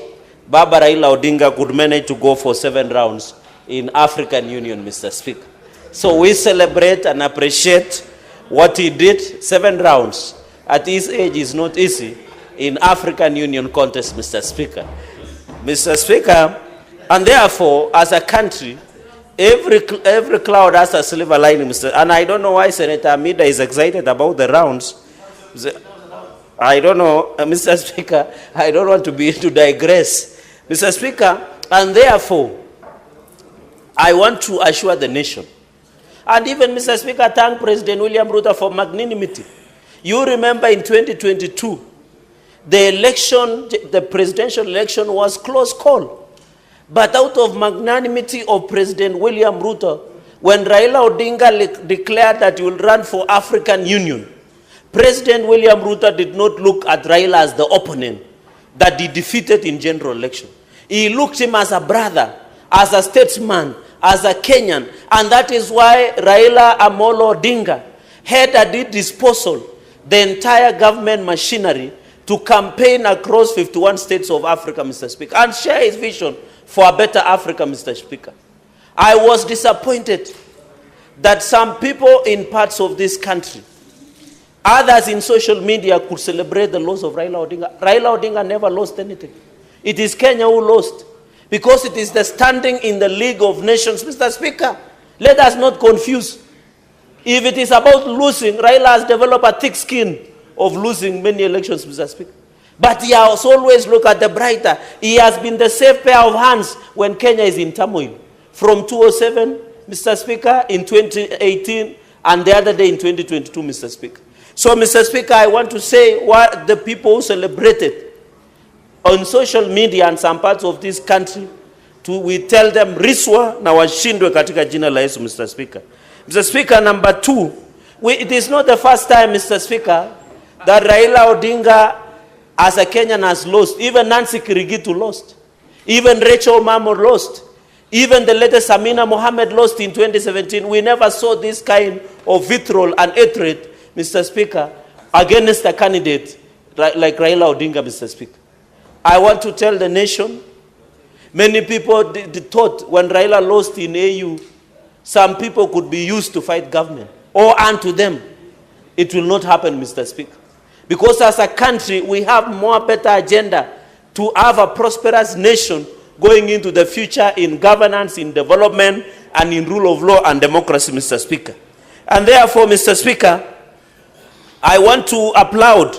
Baba Raila Odinga could manage to go for 7 rounds in African Union, Mr. Speaker. So we celebrate and appreciate what he did. 7 rounds at his age is not easy in African Union contest, Mr. Speaker. Mr. Speaker, and therefore, as a country, every cloud has a silver lining, Mr. And I don't know why Senator Amida is excited about the rounds. I don't know, Mr. Speaker, I don't want to digress. Mr. Speaker, and therefore, I want to assure the nation, and even, Mr. Speaker, thank President William Ruto for magnanimity. You remember in 2022, the presidential election was close call. But out of magnanimity of President William Ruto, when Raila Odinga declared that he will run for African Union, President William Ruto did not look at Raila as the opponent that he defeated in general election. He looked him as a brother, as a statesman, as a Kenyan. And that is why Raila Amolo Odinga had at his disposal the entire government machinery to campaign across 51 states of Africa, Mr. Speaker, and share his vision for a better Africa, Mr. Speaker. I was disappointed that some people in parts of this country, others in social media, could celebrate the loss of Raila Odinga. Raila Odinga never lost anything. It is Kenya who lost, because it is the standing in the League of Nations, Mr. Speaker. Let us not confuse. If it is about losing, Raila has developed a thick skin of losing many elections, Mr. Speaker. But he has always looked at the brighter. He has been the safe pair of hands when Kenya is in turmoil. From 2007, Mr. Speaker, in 2018, and the other day in 2022, Mr. Speaker. So, Mr. Speaker, I want to say what the people who celebrated on social media and some parts of this country, we tell them, riswa na washindwe katika jina la Yesu, Mr. Speaker. Mr. Speaker, number 2, it is not the first time, Mr. Speaker, that Raila Odinga as a Kenyan has lost. Even Nancy Kirigitu lost. Even Rachel Mamo lost. Even the latest Amina Mohammed lost in 2017. We never saw this kind of vitriol and hatred, Mr. Speaker, against a candidate like Raila Odinga, Mr. Speaker. I want to tell the nation, many people thought when Raila lost in AU, some people could be used to fight government or unto them. It will not happen, Mr. Speaker. Because as a country, we have more better agenda to have a prosperous nation going into the future in governance, in development, and in rule of law and democracy, Mr. Speaker. And therefore, Mr. Speaker, I want to applaud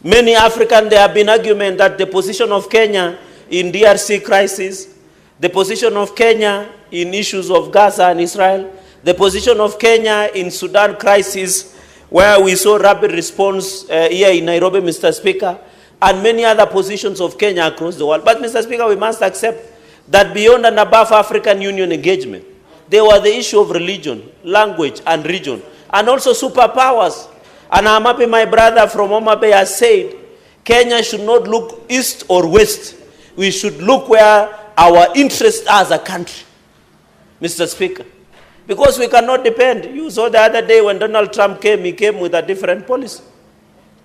many Africans. There have been argument that the position of Kenya in DRC crisis, the position of Kenya in issues of Gaza and Israel, the position of Kenya in Sudan crisis, where we saw rapid response here in Nairobi, Mr. Speaker, and many other positions of Kenya across the world. But, Mr. Speaker, we must accept that beyond and above African Union engagement, there was the issue of religion, language, and region, and also superpowers. And I'm happy my brother from Mutembei has said, Kenya should not look east or west. We should look where our interests are as a country, Mr. Speaker. Because we cannot depend. You saw the other day when Donald Trump came, he came with a different policy.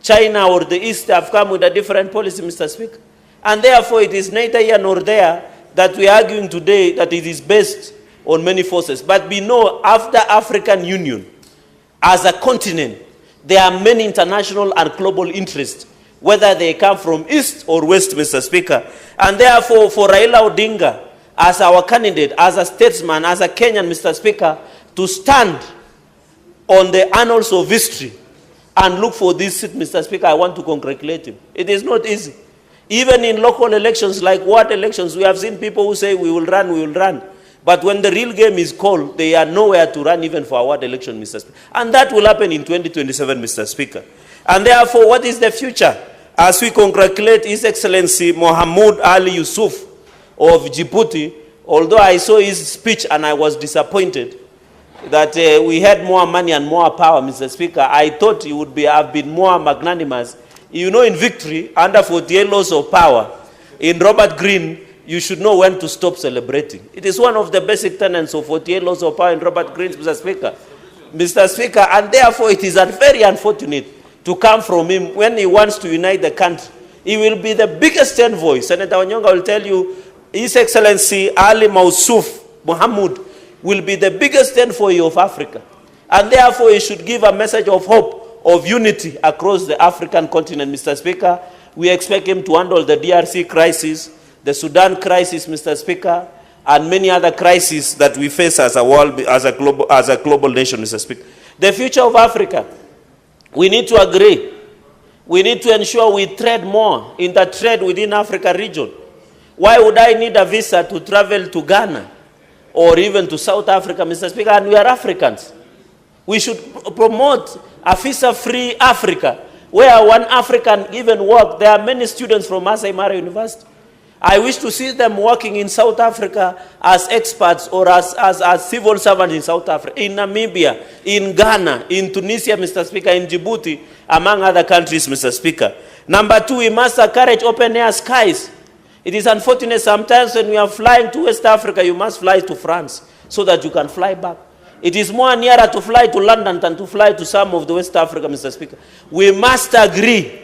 China or the East have come with a different policy, Mr. Speaker. And therefore, it is neither here nor there that we are arguing today that it is based on many forces. But we know after African Union, as a continent, there are many international and global interests, whether they come from East or West, Mr. Speaker. And therefore, for Raila Odinga, as our candidate, as a statesman, as a Kenyan, Mr. Speaker, to stand on the annals of history and look for this seat, Mr. Speaker, I want to congratulate him. It is not easy. Even in local elections, like ward elections, we have seen people who say, we will run, we will run. But when the real game is called, they are nowhere to run even for a ward election, Mr. Speaker. And that will happen in 2027, Mr. Speaker. And therefore, what is the future? As we congratulate His Excellency Mohamud Ali Yusuf of Djibouti, although I saw his speech and I was disappointed that we had more money and more power, Mr. Speaker, I thought he would have been more magnanimous. You know, in victory, under 48 laws of power, in Robert Greene, you should know when to stop celebrating. It is one of the basic tenets of 48 laws of power in Robert Greene, Mr. Speaker. Mr. Speaker, and therefore it is very unfortunate to come from him when he wants to unite the country. He will be the biggest envoy. Senator Onyonga will tell you, His Excellency Ali Mausuf Mohamud will be the biggest envoy of Africa. And therefore he should give a message of hope, of unity across the African continent, Mr. Speaker. We expect him to handle the DRC crisis, the Sudan crisis, Mr. Speaker, and many other crises that we face as a world, as a global nation, Mr. Speaker. The future of Africa, we need to agree. We need to ensure we trade more in the trade within Africa region. Why would I need a visa to travel to Ghana or even to South Africa, Mr. Speaker? And we are Africans. We should promote a visa-free Africa, where one African even work. There are many students from Masai Mara University. I wish to see them working in South Africa as experts or as civil servants in South Africa, in Namibia, in Ghana, in Tunisia, Mr. Speaker, in Djibouti, among other countries, Mr. Speaker. Number two, we must encourage open-air skies. It is unfortunate sometimes when we are flying to West Africa, you must fly to France so that you can fly back. It is more nearer to fly to London than to fly to some of the West Africa, Mr. Speaker. We must agree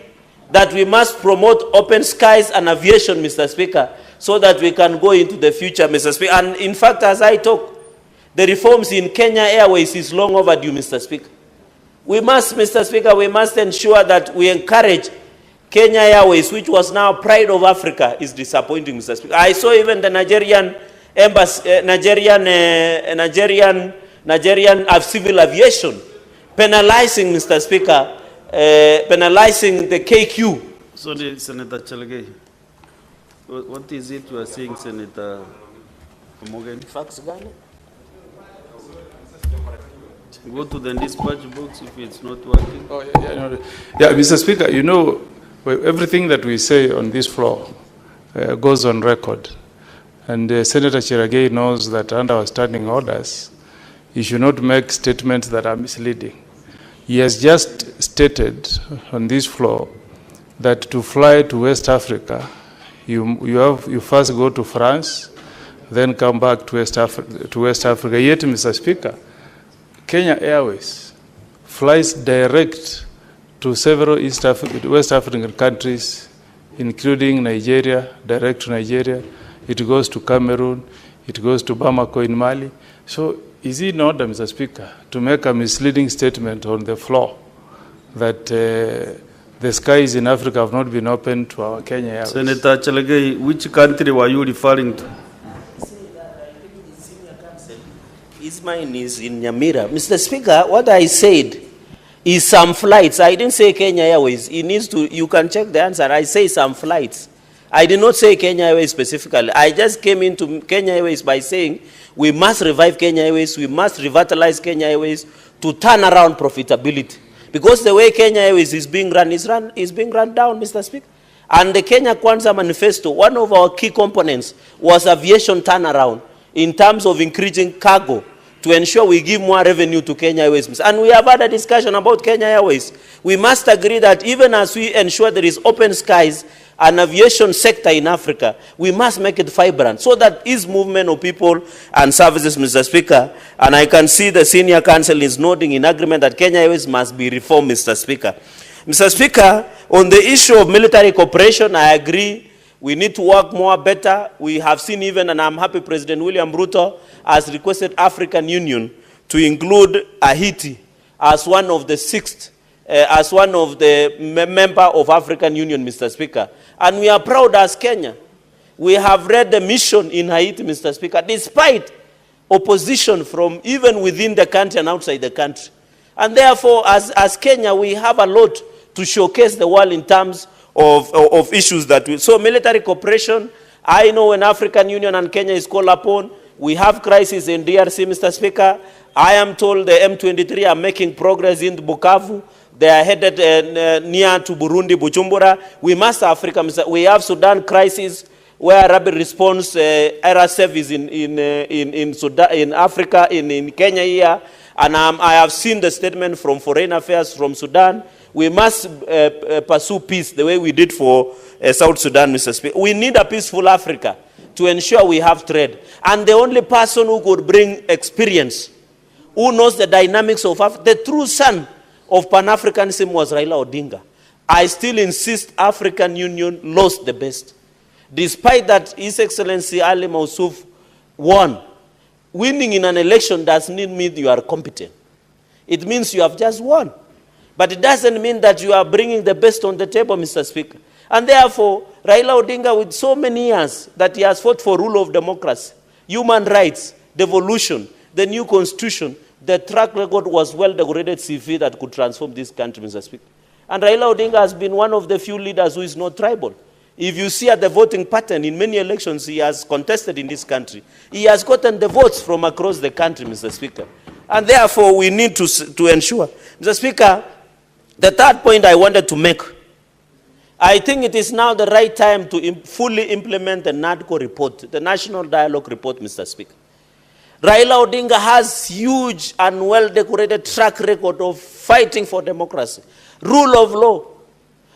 that we must promote open skies and aviation, Mr. Speaker, so that we can go into the future, Mr. Speaker. And in fact, as I talk, the reforms in Kenya Airways is long overdue, Mr. Speaker. We must, Mr. Speaker, we must ensure that we encourage Kenya Airways, which was now pride of Africa, is disappointing, Mr. Speaker. I saw even the Nigerian embassy, Nigerian civil aviation penalizing, Mr. Speaker, penalizing the KQ. Sorry, Senator Chalgay. What is it you are saying, Senator Morgan? Fax Ghana? Go to the dispatch box if it's not working. Oh, yeah, Mr. Speaker, you know, everything that we say on this floor goes on record. And Senator Chalgay knows that under our standing orders, he should not make statements that are misleading. He has just stated on this floor that to fly to West Africa, you first go to France, then come back to West Africa. Yet, Mr. Speaker, Kenya Airways flies direct to several West African countries, including Nigeria, direct to Nigeria. It goes to Cameroon, it goes to Bamako in Mali. So is it in order, Mr. Speaker, to make a misleading statement on the floor that the skies in Africa have not been opened to our Kenya Airways? Senator Chelagei, which country were you referring to? His mine is in Nyamira. Mr. Speaker, what I said is some flights. I didn't say Kenya Airways. It needs to, you can check the answer. I say some flights. I did not say Kenya Airways specifically. I just came into Kenya Airways by saying we must revive Kenya Airways, we must revitalize Kenya Airways to turn around profitability. Because the way Kenya Airways is being run is being run down, Mr. Speaker. And the Kenya Kwanza Manifesto, one of our key components was aviation turnaround in terms of increasing cargo to ensure we give more revenue to Kenya Airways. And we have had a discussion about Kenya Airways. We must agree that even as we ensure there is open skies and aviation sector in Africa, we must make it vibrant so that is movement of people and services, Mr. Speaker. And I can see the senior counsel is nodding in agreement that Kenya Airways must be reformed, Mr. Speaker. Mr. Speaker, on the issue of military cooperation, I agree. We need to work more better. We have seen even, and I'm happy President William Ruto has requested African Union to include Haiti as one of the as one of the member of African Union, Mr. Speaker. And we are proud as Kenya. We have read the mission in Haiti, Mr. Speaker, despite opposition from even within the country and outside the country. And therefore, as Kenya, we have a lot to showcase the world in terms of issues that we... So military cooperation, I know when African Union and Kenya is called upon, we have crisis in DRC, Mr. Speaker. I am told the M23 are making progress in Bukavu. They are headed near to Burundi, Bujumbura. We must Africa, Mr. We have Sudan crisis where rapid response RSF is in Sudan, in Africa, in Kenya here. And I have seen the statement from Foreign Affairs from Sudan. We must pursue peace the way we did for South Sudan, Mr. Speaker. We need a peaceful Africa to ensure we have trade. And the only person who could bring experience, who knows the dynamics of Africa, the true son of Pan-Africanism was Raila Odinga. I still insist African Union lost the best. Despite that, His Excellency Ali Mausuf won. Winning in an election does not mean you are competent. It means you have just won. But it doesn't mean that you are bringing the best on the table, Mr. Speaker. And therefore, Raila Odinga, with so many years that he has fought for rule of democracy, human rights, devolution, the new constitution, the track record was well-decorated CV that could transform this country, Mr. Speaker. And Raila Odinga has been one of the few leaders who is not tribal. If you see at the voting pattern in many elections he has contested in this country, he has gotten the votes from across the country, Mr. Speaker. And therefore, we need to ensure. Mr. Speaker, the third point I wanted to make, I think it is now the right time to fully implement the NADCO report, the National Dialogue Report, Mr. Speaker. Raila Odinga has huge and well-decorated track record of fighting for democracy, rule of law.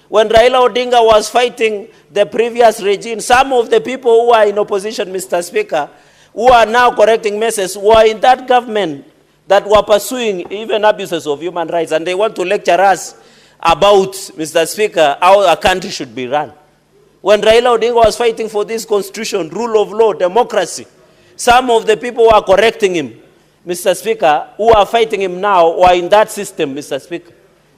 When Raila Odinga was fighting the previous regime, some of the people who are in opposition, Mr. Speaker, who are now correcting messes, were in that government that were pursuing even abuses of human rights, and they want to lecture us about, Mr. Speaker, how a country should be run. When Raila Odinga was fighting for this constitution, rule of law, democracy, some of the people who are correcting him, Mr. Speaker, who are fighting him now, were in that system, Mr. Speaker,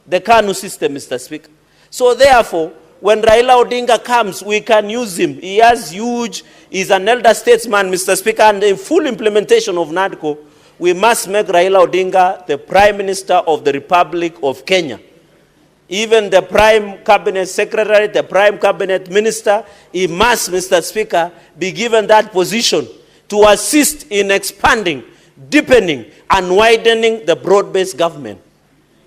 the KANU system, Mr. Speaker. So therefore, when Raila Odinga comes, we can use him. He has huge, he's an elder statesman, Mr. Speaker, and the full implementation of NADCO, we must make Raila Odinga the Prime Minister of the Republic of Kenya. Even the Prime Cabinet Secretary, the Prime Cabinet Minister, he must, Mr. Speaker, be given that position to assist in expanding, deepening, and widening the broad-based government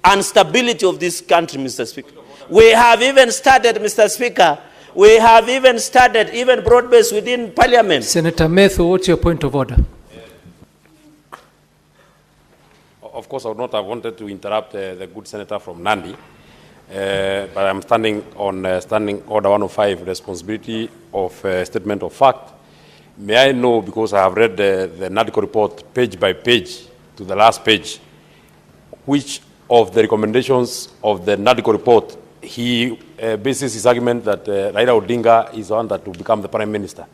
and stability of this country, Mr. Speaker. We have even started, Mr. Speaker, we have even started even broad-based within Parliament. Senator Methu, what's your point of order? Of course, I would not have wanted to interrupt the good senator from Nandi, but I'm standing on Standing Order 105, responsibility of statement of fact. may I know, because I have read the NADCO report page by page to the last page, which of the recommendations of the NADCO report he bases his argument that Raila Odinga is the one that will become the Prime Minister?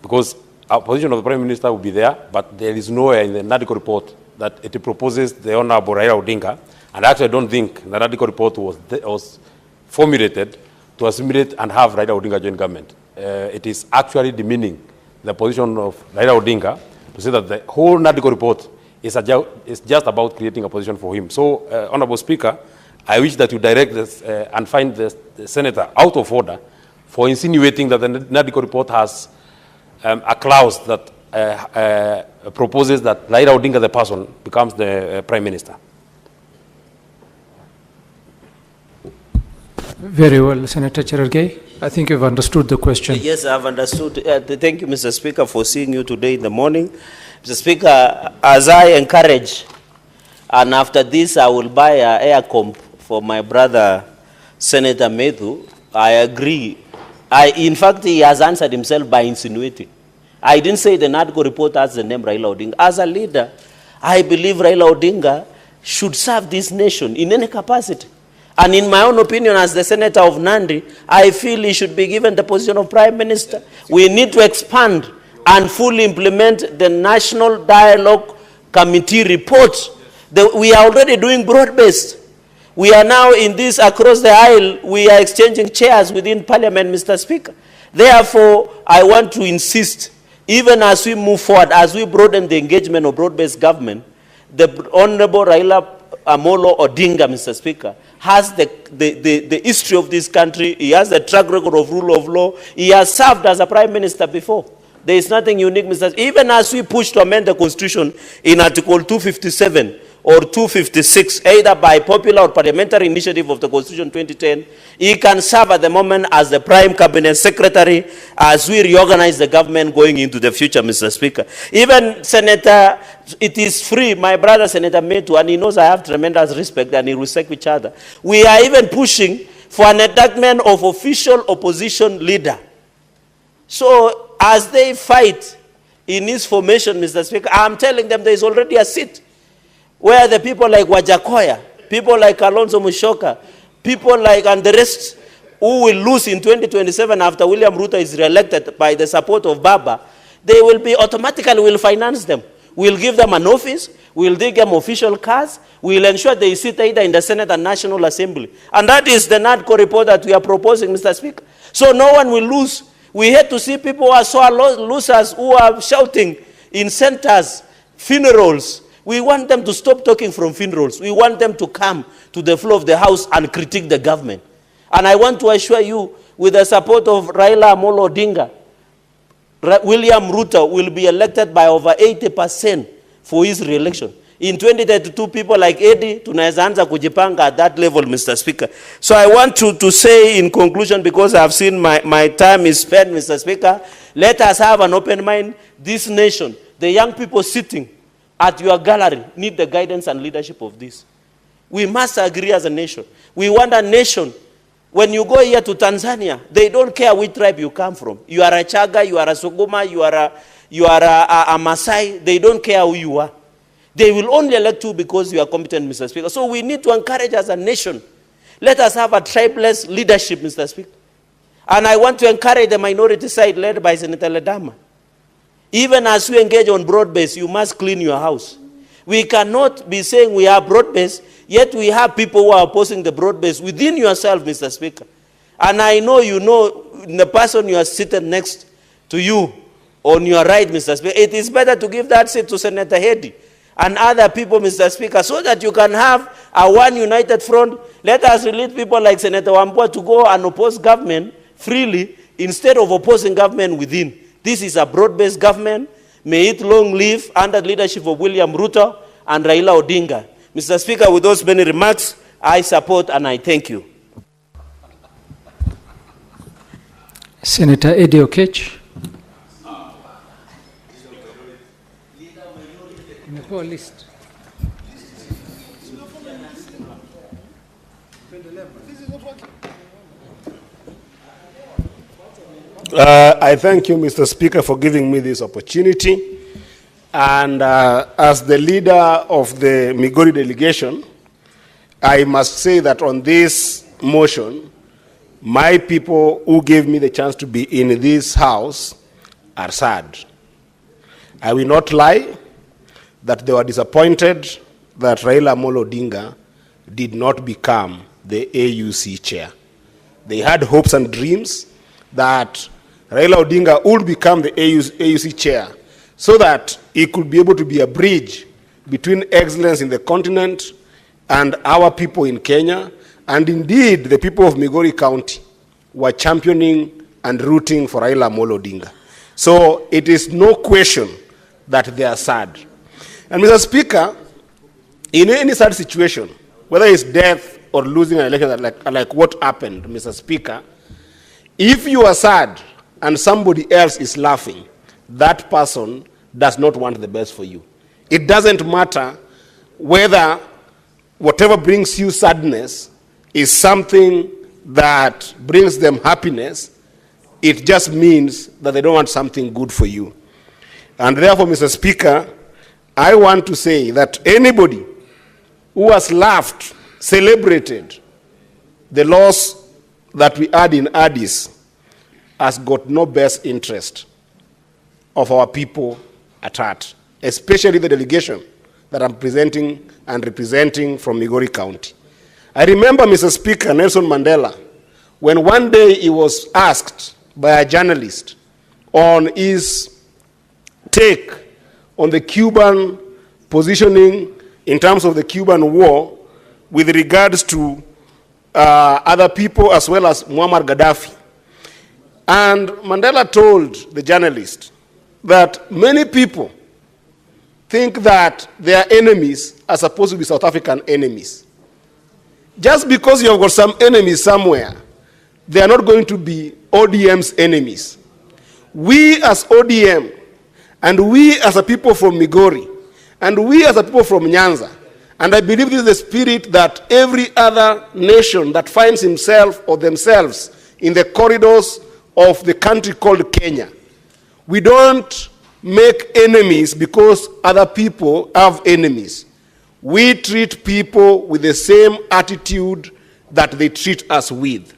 Because our position of the Prime Minister will be there, but there is nowhere in the NADCO report that it proposes the Honorable Raila Odinga. And actually, I don't think the NADCO report was formulated to assimilate and have Raila Odinga join government. It is actually demeaning the position of Raila Odinga to say that the whole NADCO report is just about creating a position for him. So, Honorable Speaker, I wish that you direct this and find the senator out of order for insinuating that the NADCO report has a clause that proposes that Raila Odinga, the person, becomes the Prime Minister. Very well, Senator Cherargei. I think you've understood the question. Yes, I've understood. Thank you, Mr. Speaker, for seeing you today in the morning. Mr. Speaker, as I encourage, and after this I will buy an air comp for my brother, Senator Methu, I agree. In fact, he has answered himself by insinuating. I didn't say the NADCO report has the name Raila Odinga. As a leader, I believe Raila Odinga should serve this nation in any capacity. And in my own opinion, as the senator of Nandi, I feel he should be given the position of Prime Minister. We need to expand and fully implement the National Dialogue Committee report. We are already doing broad-based. We are now in this across the aisle. We are exchanging chairs within Parliament, Mr. Speaker. Therefore, I want to insist, even as we move forward, as we broaden the engagement of broad-based government, the Honorable Raila Amolo Odinga, Mr. Speaker, has the history of this country. He has the track record of rule of law. He has served as a Prime Minister before. There is nothing unique, Mr. Speaker. Even as we push to amend the Constitution in Article 257 or 256, either by popular or parliamentary initiative of the Constitution 2010, he can serve at the moment as the Prime Cabinet Secretary as we reorganize the government going into the future, Mr. Speaker. Even Senator, it is free, my brother Senator Methu, and he knows I have tremendous respect and he respect each other. We are even pushing for an enactment of official opposition leader. So as they fight in his formation, Mr. Speaker, I'm telling them there is already a seat where the people like Wajakoya, people like Alonzo Mushoka, people like, and the rest who will lose in 2027 after William Ruto is re-elected by the support of Baba, they will be automatically, will finance them. We'll give them an office, we'll give them official cars, we'll ensure they sit either in the Senate and National Assembly. And that is the NADCO report that we are proposing, Mr. Speaker. So no one will lose. We hate to see people who are so losers, who are shouting in centers, funerals. We want them to stop talking from funerals. We want them to come to the floor of the House and critique the government. And I want to assure you, with the support of Raila Amolo Odinga, William Ruto will be elected by over 80% for his re-election. In 2032, people like Eddie, tunaweza anza kujipanga at that level, Mr. Speaker. So I want to say in conclusion, because I've seen my time is spent, Mr. Speaker, let us have an open mind. This nation, the young people sitting at your gallery, need the guidance and leadership of this. We must agree as a nation. We want a nation. When you go here to Tanzania, they don't care which tribe you come from. You are a Chaga, you are a Suguma, you are a Maasai. They don't care who you are. They will only elect you because you are competent, Mr. Speaker. So we need to encourage as a nation. Let us have a tribeless leadership, Mr. Speaker. And I want to encourage the minority side led by Senator Ledama. Even as we engage on broad-based, you must clean your house. We cannot be saying we are broad-based, yet we have people who are opposing the broad-based within yourself, Mr. Speaker. And I know you know the person you are seated next to you on your right, Mr. Speaker. It is better to give that seat to Senator Hedy and other people, Mr. Speaker, so that you can have a one united front. Let us release people like Senator Wambua to go and oppose government freely instead of opposing government within. This is a broad-based government. May it long live under the leadership of William Ruto and Raila Odinga. Mr. Speaker, with those many remarks, I support and I thank you. Senator Eddie Okech. Imepewa list. I thank you, Mr. Speaker, for giving me this opportunity. And as the leader of the Migori delegation, I must say that on this motion, my people who gave me the chance to be in this house are sad. I will not lie that they were disappointed that Raila Amolo Odinga did not become the AUC chair. They had hopes and dreams that Raila Odinga would become the AUC chair so that he could be able to be a bridge between excellence in the continent and our people in Kenya, and indeed the people of Migori County were championing and rooting for Raila Amolo Odinga. So it is no question that they are sad. And Mr. Speaker, in any sad situation, whether it's death or losing an election like what happened, Mr. Speaker, if you are sad and somebody else is laughing, that person does not want the best for you. It doesn't matter whether whatever brings you sadness is something that brings them happiness. It just means that they don't want something good for you. And therefore, Mr. Speaker, I want to say that anybody who has laughed, celebrated the loss that we had in Addis has got no best interest of our people at heart, especially the delegation that I'm presenting and representing from Migori County. I remember, Mr. Speaker, Nelson Mandela, when one day he was asked by a journalist on his take on the Cuban positioning in terms of the Cuban War with regards to other people as well as Muammar Gaddafi. And Mandela told the journalist that many people think that their enemies are supposed to be South African enemies. Just because you have got some enemies somewhere, they are not going to be ODM's enemies. We as ODM, and we as a people from Migori, and we as a people from Nyanza, and I believe this is the spirit that every other nation that finds himself or themselves in the corridors of the country called Kenya, we don't make enemies because other people have enemies. We treat people with the same attitude that they treat us with.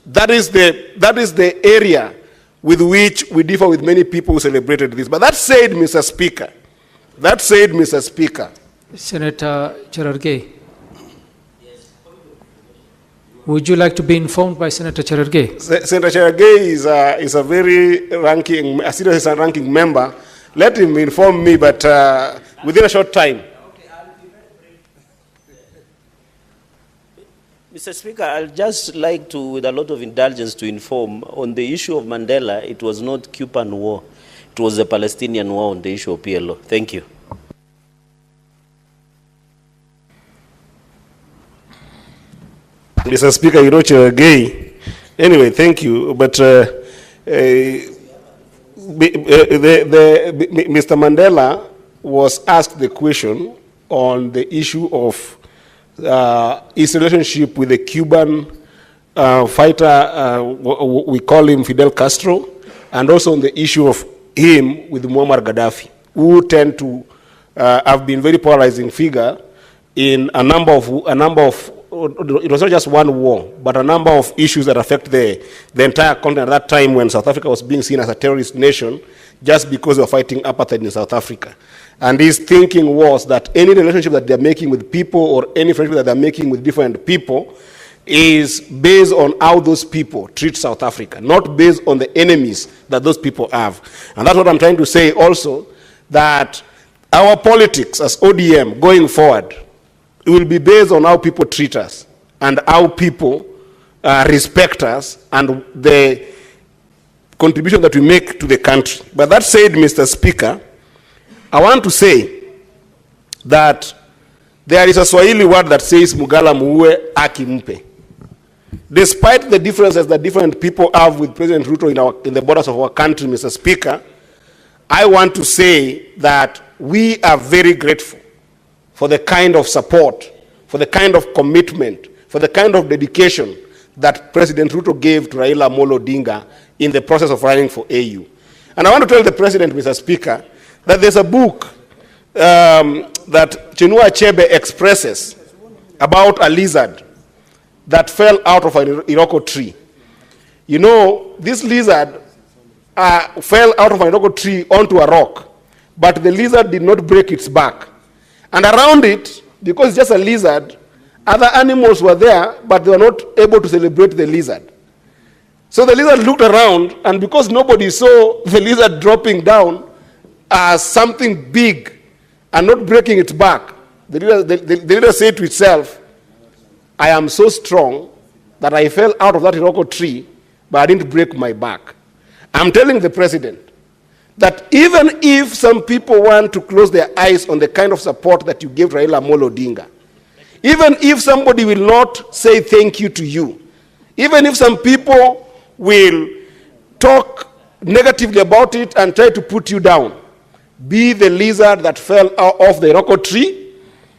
That is the area with which we differ with many people who celebrated this. But that said, Mr. Speaker, Senator Cherargei, would you like to be informed by Senator Cherargei? Senator Cherargei is a very serious ranking member. Let him inform me, but within a short time. Mr. Speaker, I'd just like to, with a lot of indulgence, to inform on the issue of Mandela, it was not Cuban war. It was the Palestinian war on the issue of PLO. Thank you. Mr. Speaker, you know, Cherargei. Anyway, thank you. But Mr. Mandela was asked the question on the issue of his relationship with the Cuban fighter, we call him Fidel Castro, and also on the issue of him with Muammar Gaddafi, who tend to have been very polarizing figure in a number of, it was not just one war, but a number of issues that affect the entire continent at that time when South Africa was being seen as a terrorist nation just because they were fighting apartheid in South Africa. And his thinking was that any relationship that they're making with people or any friendship that they're making with different people is based on how those people treat South Africa, not based on the enemies that those people have. And that's what I'm trying to say also, that our politics as ODM going forward, it will be based on how people treat us and how people respect us and the contribution that we make to the country. But that said, Mr. Speaker, I want to say that there is a Swahili word that says Mugala muue aki mpe. Despite the differences that different people have with President Ruto in the borders of our country, Mr. Speaker, I want to say that we are very grateful for the kind of support, for the kind of commitment, for the kind of dedication that President Ruto gave to Raila Amolo Odinga in the process of running for AU. And I want to tell the President, Mr. Speaker, that there's a book that Chinua Achebe expresses about a lizard that fell out of an iroko tree. You know, this lizard fell out of an iroko tree onto a rock, but the lizard did not break its back. And around it, because it's just a lizard, other animals were there, but they were not able to celebrate the lizard. So the lizard looked around, and because nobody saw the lizard dropping down as something big and not breaking its back, the lizard said to itself, I am so strong that I fell out of that iroko tree, but I didn't break my back. I'm telling the President that even if some people want to close their eyes on the kind of support that you gave Raila Amolo Odinga, even if somebody will not say thank you to you, even if some people will talk negatively about it and try to put you down, be the lizard that fell off the iroko tree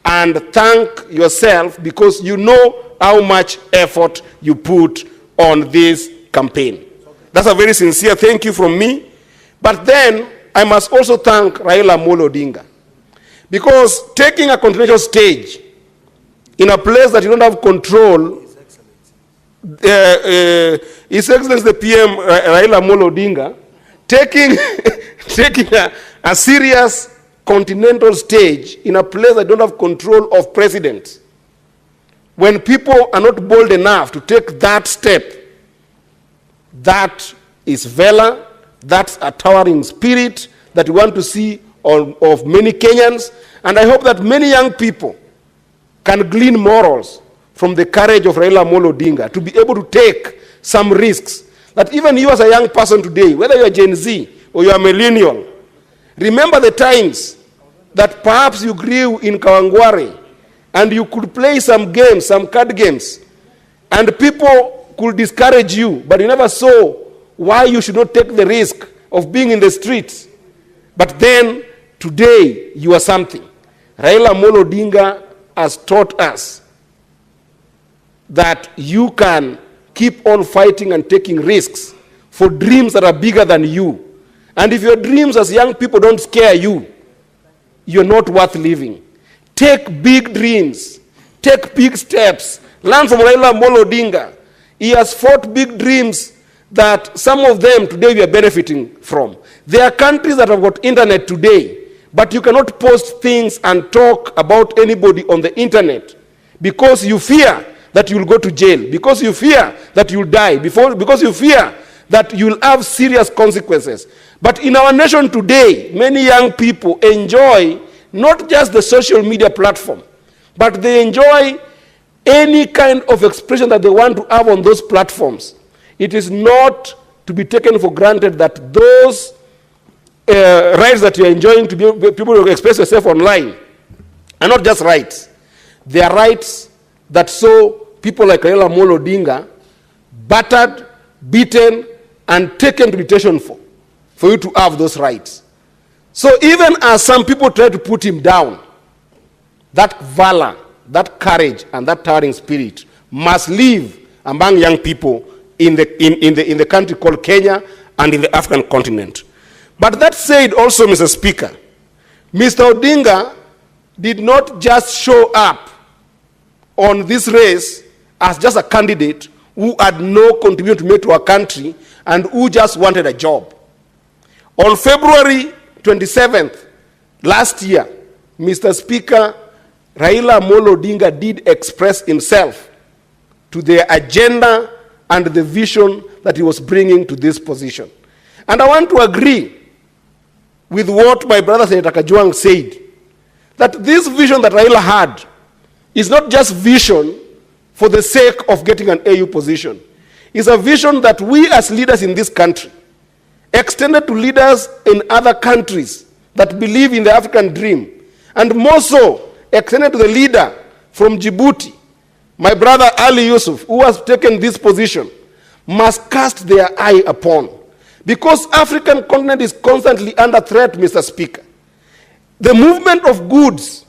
and thank yourself because you know how much effort you put on this campaign. That's a very sincere thank you from me. But then I must also thank Raila Amolo Odinga, because taking a continental stage in a place that you don't have control, His Excellency the PM Raila Amolo Odinga, taking a serious continental stage in a place that don't have control of presidents, when people are not bold enough to take that step, that is valor. That's a towering spirit that we want to see of many Kenyans. And I hope that many young people can glean morals from the courage of Raila Amolo Odinga to be able to take some risks. That even you as a young person today, whether you're Gen Z or you're a millennial, remember the times that perhaps you grew in Kawangware and you could play some games, some card games, and people could discourage you, but you never saw why you should not take the risk of being in the streets. But then, today, you are something. Raila Amolo Odinga has taught us that you can keep on fighting and taking risks for dreams that are bigger than you. And if your dreams as young people don't scare you, you're not worth living. Take big dreams. Take big steps. Learn from Raila Amolo Odinga. He has fought big dreams that some of them today we are benefiting from. There are countries that have got internet today, but you cannot post things and talk about anybody on the internet because you fear that you will go to jail, because you fear that you will die, because you fear that you will have serious consequences. But in our nation today, many young people enjoy not just the social media platform, but they enjoy any kind of expression that they want to have on those platforms. It is not to be taken for granted that those rights that you are enjoying to be able to express yourself online are not just rights. They are rights that saw people like Raila Amolo Odinga battered, beaten, and taken to detention for you to have those rights. So even as some people try to put him down, that valor, that courage, and that towering spirit must live among young people in the country called Kenya and in the African continent. But that said also, Mr. Speaker, Mr. Odinga did not just show up on this race as just a candidate who had no contribution to make to our country and who just wanted a job. On February 27th last year, Mr. Speaker, Raila Amolo Odinga did express himself to the agenda and the vision that he was bringing to this position. And I want to agree with what my brother Senator Kajwang said, that this vision that Raila had is not just vision for the sake of getting an AU position. It's a vision that we as leaders in this country, extended to leaders in other countries that believe in the African dream, and more so extended to the leader from Djibouti, my brother Ali Yusuf, who has taken this position, must cast their eye upon. Because African continent is constantly under threat, Mr. Speaker. The movement of goods,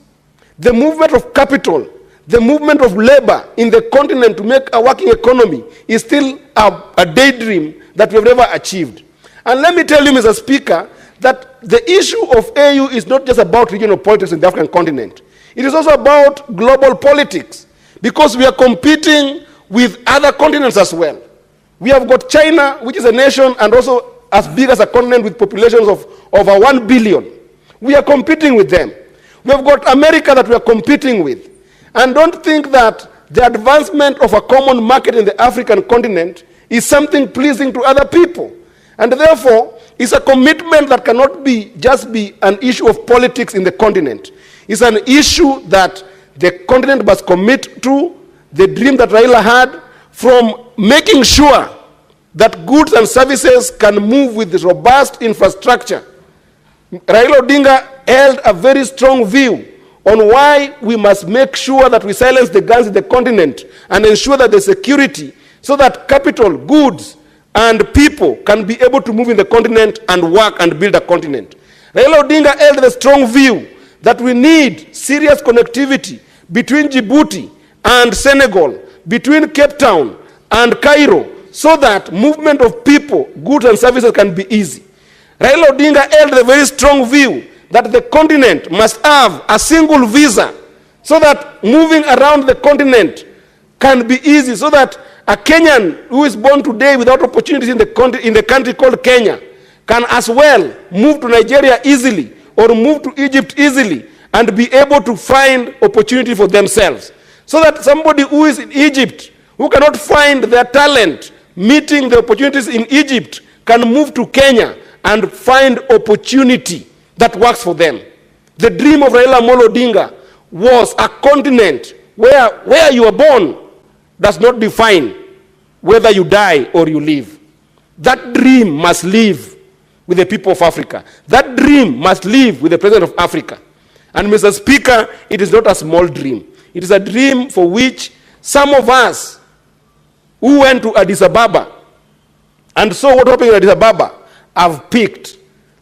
the movement of capital, The movement of labor in the continent to make a working economy is still a daydream that we have never achieved. And let me tell you, Mr. Speaker, that the issue of AU is not just about regional politics in the African continent. It is also about global politics, because we are competing with other continents as well. We have got China, which is a nation and also as big as a continent with populations of over 1 billion. We are competing with them. We have got America that we are competing with. And don't think that the advancement of a common market in the African continent is something pleasing to other people. And therefore, it's a commitment that cannot just be an issue of politics in the continent. It's an issue that the continent must commit to, the dream that Raila had, from making sure that goods and services can move with this robust infrastructure. Raila Odinga held a very strong view on why we must make sure that we silence the guns in the continent and ensure that there's security so that capital, goods, and people can be able to move in the continent and work and build a continent. Raila Odinga held the strong view that we need serious connectivity between Djibouti and Senegal, between Cape Town and Cairo, so that movement of people, goods, and services can be easy. Raila Odinga held the very strong view that the continent must have a single visa so that moving around the continent can be easy, so that a Kenyan who is born today without opportunities in the country called Kenya can as well move to Nigeria easily or move to Egypt easily and be able to find opportunity for themselves. So that somebody who is in Egypt, who cannot find their talent meeting the opportunities in Egypt, can move to Kenya and find opportunity that works for them. The dream of Raila Amolo Odinga was a continent where you are born does not define whether you die or you live. That dream must live with the people of Africa. That dream must live with the President of Africa. And Mr. Speaker, it is not a small dream. It is a dream for which some of us who went to Addis Ababa and saw what happened in Addis Ababa have picked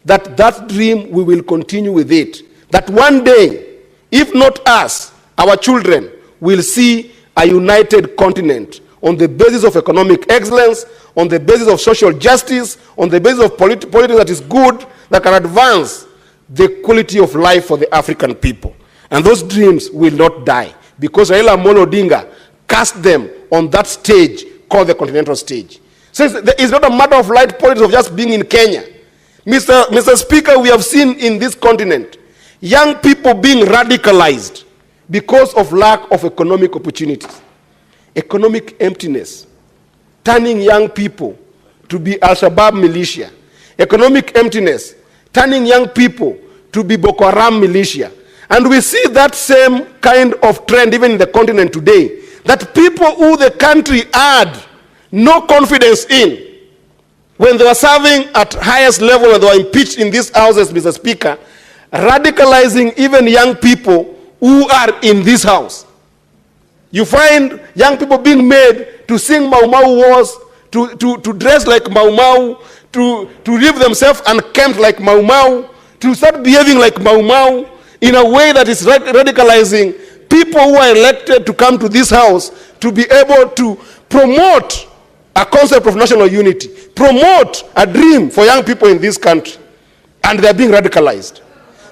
that dream, we will continue with it. That one day, if not us, our children will see a united continent on the basis of economic excellence, on the basis of social justice, on the basis of politics that is good, that can advance the quality of life for the African people. And those dreams will not die, because Raila Amolo Odinga cast them on that stage called the Continental stage. So it's not a matter of light politics of just being in Kenya. Mr. Speaker, we have seen in this continent young people being radicalized because of lack of economic opportunities. Economic emptiness, turning young people to be Al-Shabaab militia. Economic emptiness, turning young people to be Boko Haram militia. And we see that same kind of trend even in the continent today, that people who the country had no confidence in, when they were serving at highest level and they were impeached in these houses, Mr. Speaker, radicalizing even young people who are in this house. You find young people being made to sing Mau Mau wars, to dress like Mau Mau, to live themselves unkempt like Mau Mau, to start behaving like Mau Mau in a way that is radicalizing people who are elected to come to this house to be able to promote a concept of national unity, promote a dream for young people in this country, and they are being radicalized.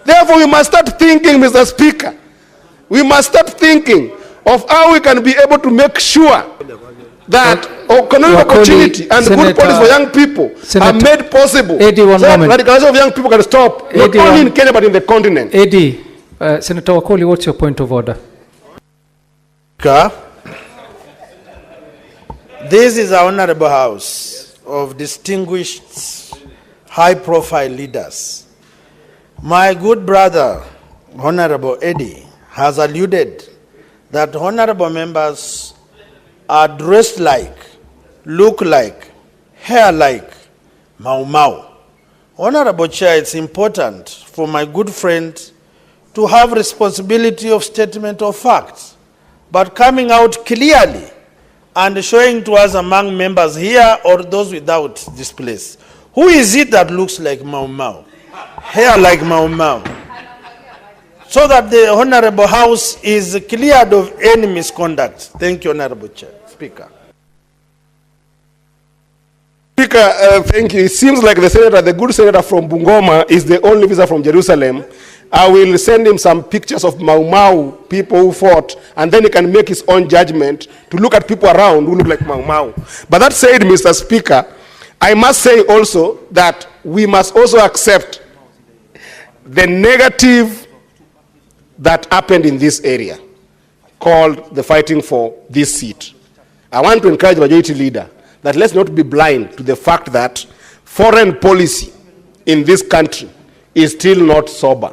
Therefore, we must start thinking, Mr. Speaker, we must start thinking of how we can be able to make sure that economic opportunity and good policies for young people are made possible, so that radicalization of young people can stop, not only in Kenya but in the continent. Senator Wakoli, what's your point of order? This is our honorable house of distinguished high-profile leaders. My good brother, Honorable Eddie, has alluded that honorable members are dressed like, look like, hair like Mau Mau. Honorable Chair, it's important for my good friend to have responsibility of statement of facts, but coming out clearly and showing to us among members here or those without this place, who is it that looks like Mau Mau? Hair like Mau Mau. so that the Honorable House is cleared of any misconduct. Thank you, Honorable Speaker. Speaker, thank you. It seems like the senator, the good senator from Bungoma, is the only visitor from Jerusalem. I will send him some pictures of Mau Mau, people who fought, and then he can make his own judgment to look at people around who look like Mau Mau. But that said, Mr. Speaker, I must say also that we must also accept the negative that happened in this area, called the fighting for this seat. I want to encourage the majority leader that let's not be blind to the fact that foreign policy in this country is still not sober.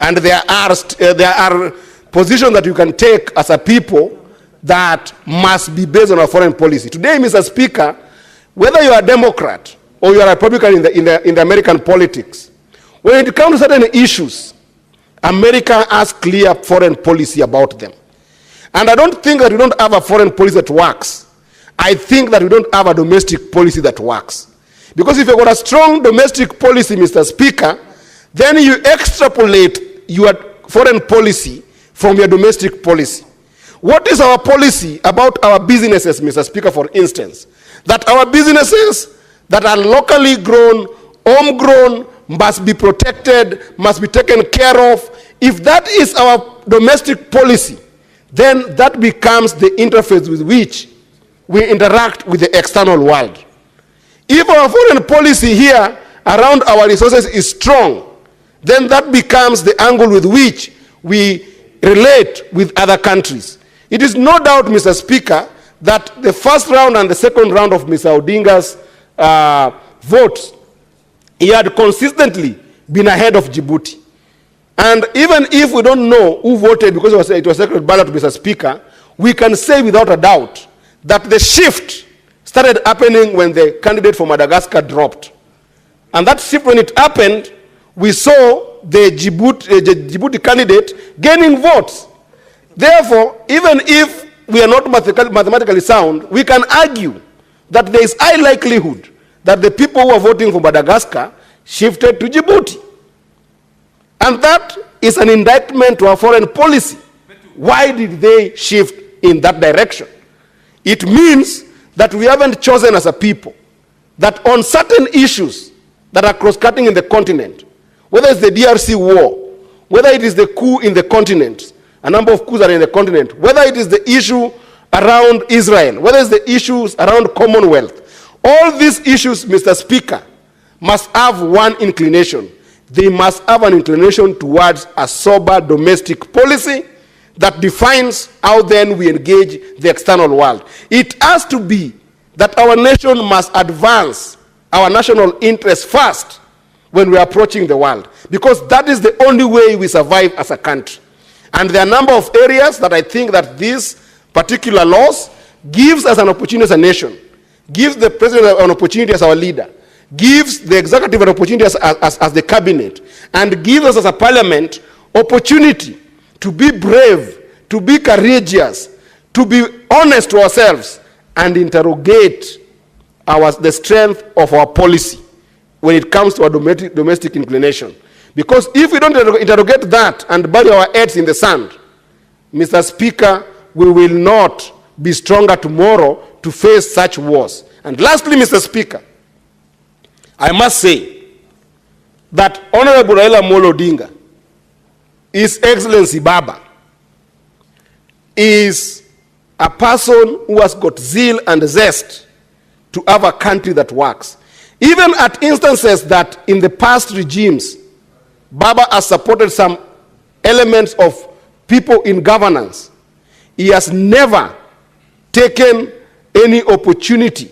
And there are positions that you can take as a people that must be based on a foreign policy. Today, Mr. Speaker, whether you are a Democrat or you are a Republican in the American politics, when it comes to certain issues, America has clear foreign policy about them. And I don't think that we don't have a foreign policy that works. I think that we don't have a domestic policy that works. Because if you've got a strong domestic policy, Mr. Speaker, then you extrapolate your foreign policy from your domestic policy. What is our policy about our businesses, Mr. Speaker, for instance? That our businesses that are locally grown, homegrown, must be protected, must be taken care of. If that is our domestic policy, then that becomes the interface with which we interact with the external world. If our foreign policy here around our resources is strong, then that becomes the angle with which we relate with other countries. It is no doubt, Mr. Speaker, that the first round and the second round of Mr. Odinga's votes, he had consistently been ahead of Djibouti. And even if we don't know who voted because it was secret ballot, Mr. Speaker, we can say without a doubt that the shift started happening when the candidate for Madagascar dropped. And that shift, when it happened, we saw the Djibouti candidate gaining votes. Therefore, even if we are not mathematically sound, we can argue that there is high likelihood that the people who are voting for Madagascar shifted to Djibouti. And that is an indictment to our foreign policy. Why did they shift in that direction? It means that we haven't chosen as a people that on certain issues that are cross-cutting in the continent, whether it's the DRC war, whether it is the coup in the continent, a number of coups are in the continent, whether it is the issue around Israel, whether it's the issues around Commonwealth, all these issues, Mr. Speaker, must have one inclination. They must have an inclination towards a sober domestic policy that defines how then we engage the external world. It has to be that our nation must advance our national interest first when we are approaching the world, because that is the only way we survive as a country. And there are a number of areas that I think that these particular laws gives us an opportunity as a nation, gives the president an opportunity as our leader, gives the executive an opportunity as the cabinet, and gives us as a parliament opportunity to be brave, to be courageous, to be honest to ourselves, and interrogate the strength of our policy when it comes to our domestic inclination. Because if we don't interrogate that and bury our heads in the sand, Mr. Speaker, we will not be stronger tomorrow to face such wars. And lastly, Mr. Speaker, I must say that Honorable Raila Odinga, His Excellency Baba, is a person who has got zeal and zest to have a country that works. Even at instances that in the past regimes, Baba has supported some elements of people in governance, he has never taken any opportunity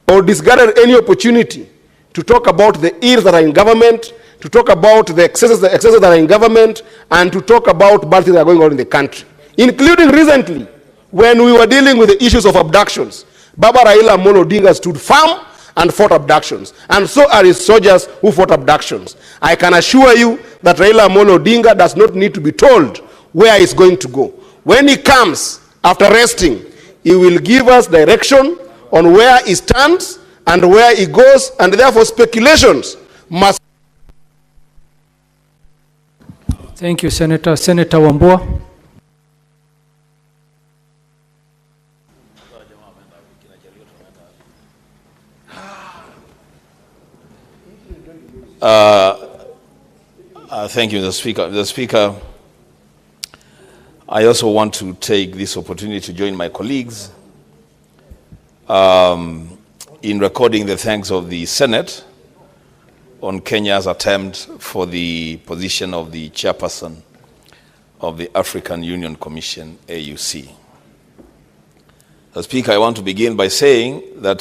or discarded any opportunity to talk about the ills that are in government, to talk about the excesses that are in government, and to talk about bad things that are going on in the country. Including recently, when we were dealing with the issues of abductions, Baba Raila Odinga stood firm and fought abductions. And so are his soldiers who fought abductions. I can assure you that Raila Odinga does not need to be told where he's going to go. When he comes, after resting, he will give us direction on where he stands and where he goes, and therefore speculations must Thank you, Senator. Senator Wambua. Thank you, Mr. Speaker. Mr. Speaker, I also want to take this opportunity to join my colleagues in recording the thanks of the Senate on Kenya's attempt for the position of the chairperson of the African Union Commission, AUC. Mr. Speaker, I want to begin by saying that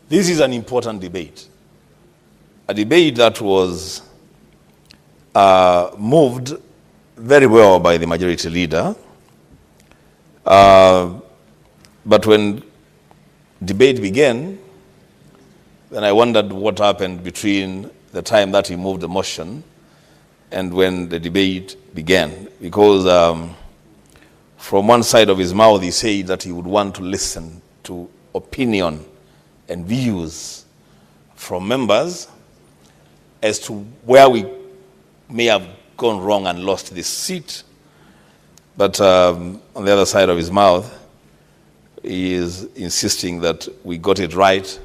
this is an important debate, a debate that was moved very well by the majority leader. But when debate began, then I wondered what happened between the time that he moved the motion and when the debate began. Because from one side of his mouth, he said that he would want to listen to opinion and views from members as to where we may have gone wrong and lost this seat. But on the other side of his mouth, he is insisting that we got it right.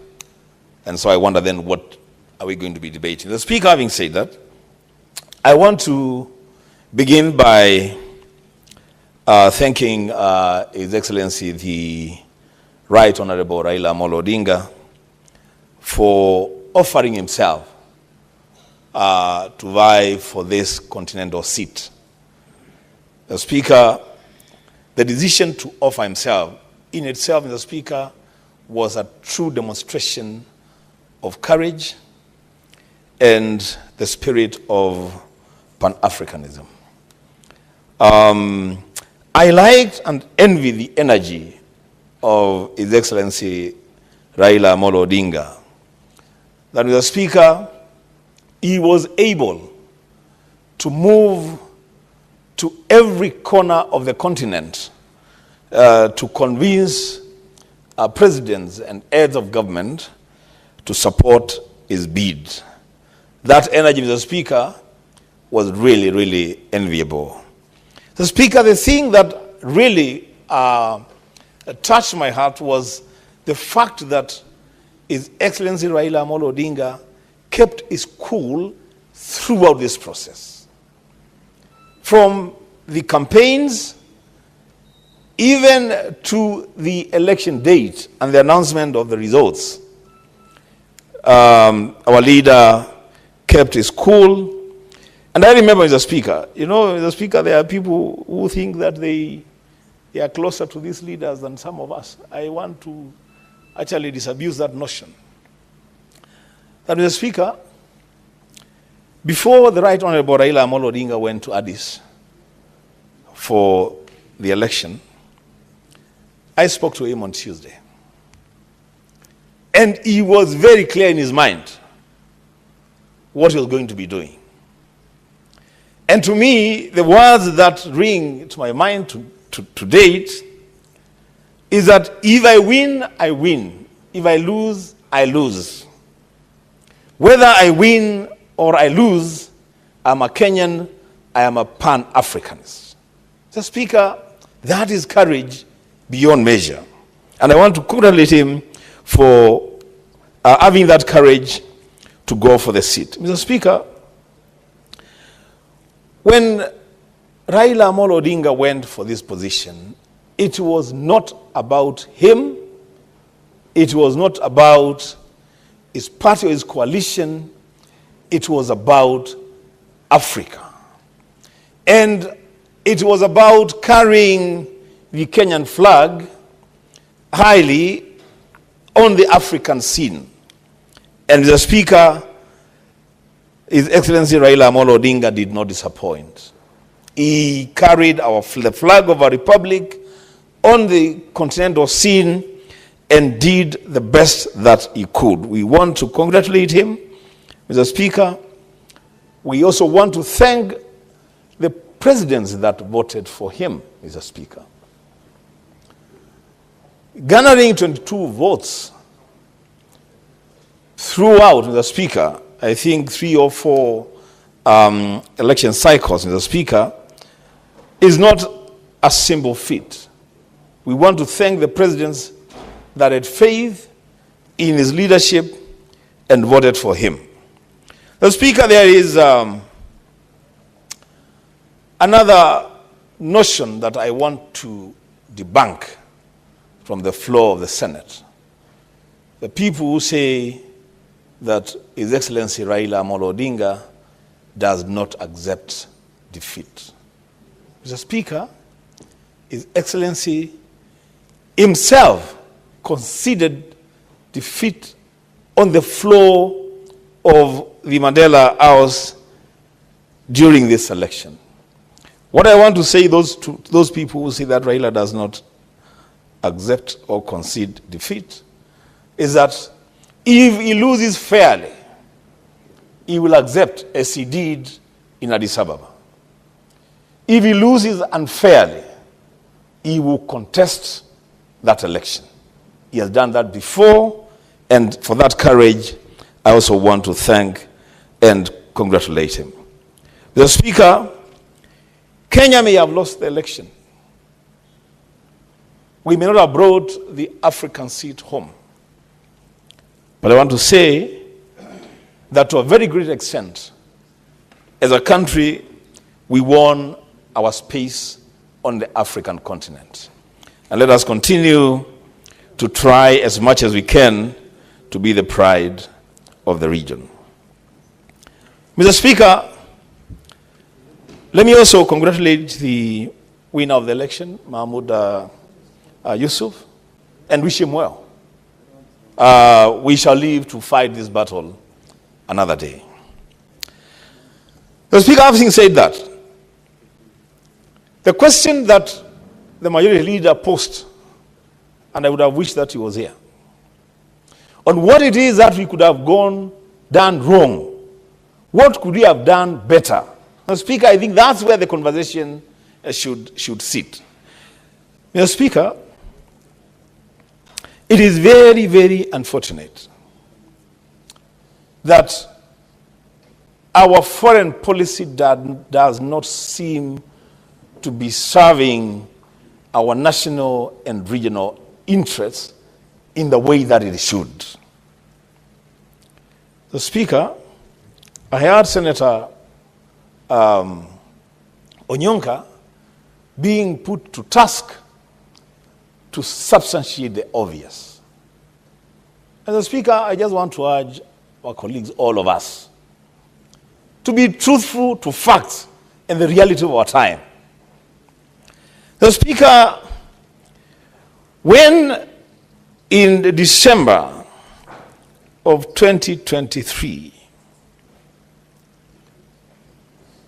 And so I wonder then, what are we going to be debating? The Speaker, having said that, I want to begin by thanking His Excellency the Right Honorable Raila Amolo Odinga for offering himself to vie for this Continental seat. The Speaker, the decision to offer himself in itself, Mr. Speaker, was a true demonstration of courage and the spirit of Pan-Africanism. I liked and envy the energy of His Excellency Raila Amolo Odinga. That, Mr. Speaker, he was able to move to every corner of the continent to convince presidents and heads of government to support his bid. That energy, Mr. Speaker, was really, really enviable. Mr. Speaker, the thing that really touched my heart was the fact that His Excellency Raila Amolo Odinga kept his cool throughout this process. From the campaigns, even to the election date and the announcement of the results, our leader kept his cool. And I remember, Mr. Speaker, Mr. Speaker, there are people who think that they are closer to these leaders than some of us. I want to actually disabuse that notion. That, Mr. Speaker, before the Right Honorable Raila Amolo Odinga went to Addis for the election, I spoke to him on Tuesday. And he was very clear in his mind what he was going to be doing. And to me, the words that ring to my mind to date is that if I win, I win. If I lose, I lose. Whether I win or I lose, I'm a Kenyan, I am a Pan-Africanist. Mr. Speaker, that is courage beyond measure. And I want to congratulate him for having that courage to go for the seat. Mr. Speaker, when Raila Amolo Odinga went for this position, it was not about him, it was not about his party or his coalition, it was about Africa. And it was about carrying the Kenyan flag highly on the African scene. And the Speaker, His Excellency Raila Amolo Odinga did not disappoint. He carried the flag of our republic on the continental scene and did the best that he could. We want to congratulate him, Mr. Speaker. We also want to thank the presidents that voted for him, Mr. Speaker. Garnering 22 votes throughout, Mr. Speaker, I think 3 or 4 election cycles, Mr. Speaker, is not a simple feat. We want to thank the presidents that had faith in his leadership and voted for him. Mr. Speaker, there is another notion that I want to debunk from the floor of the Senate. The people who say that His Excellency Raila Amolo Odinga does not accept defeat. Mr. Speaker, His Excellency himself conceded defeat on the floor of the Mandela House during this election. What I want to say to those people who say that Raila does not accept or concede defeat is that if he loses fairly, he will accept as he did in Addis Ababa. If he loses unfairly, he will contest that election. He has done that before, and for that courage, I also want to thank and congratulate him. Mr. Speaker, Kenya may have lost the election. We may not have brought the African seat home. But I want to say that to a very great extent, as a country, we won our space on the African continent. And let us continue to try as much as we can to be the pride of the region. Mr. Speaker, let me also congratulate the winner of the election, Mahmoud Yusuf, and wish him well. We shall live to fight this battle another day. The Speaker, having said that, the question that the majority leader posed, and I would have wished that he was here, on what it is that we could have done wrong, what could we have done better? Mr. Speaker, I think that's where the conversation should sit. Mr. Speaker, it is very, very unfortunate that our foreign policy does not seem to be serving our national and regional interests in the way that it should. The Speaker, I heard Senator Onyonka being put to task to substantiate the obvious. As a Speaker, I just want to urge our colleagues, all of us, to be truthful to facts and the reality of our time. The Speaker, when in December of 2023,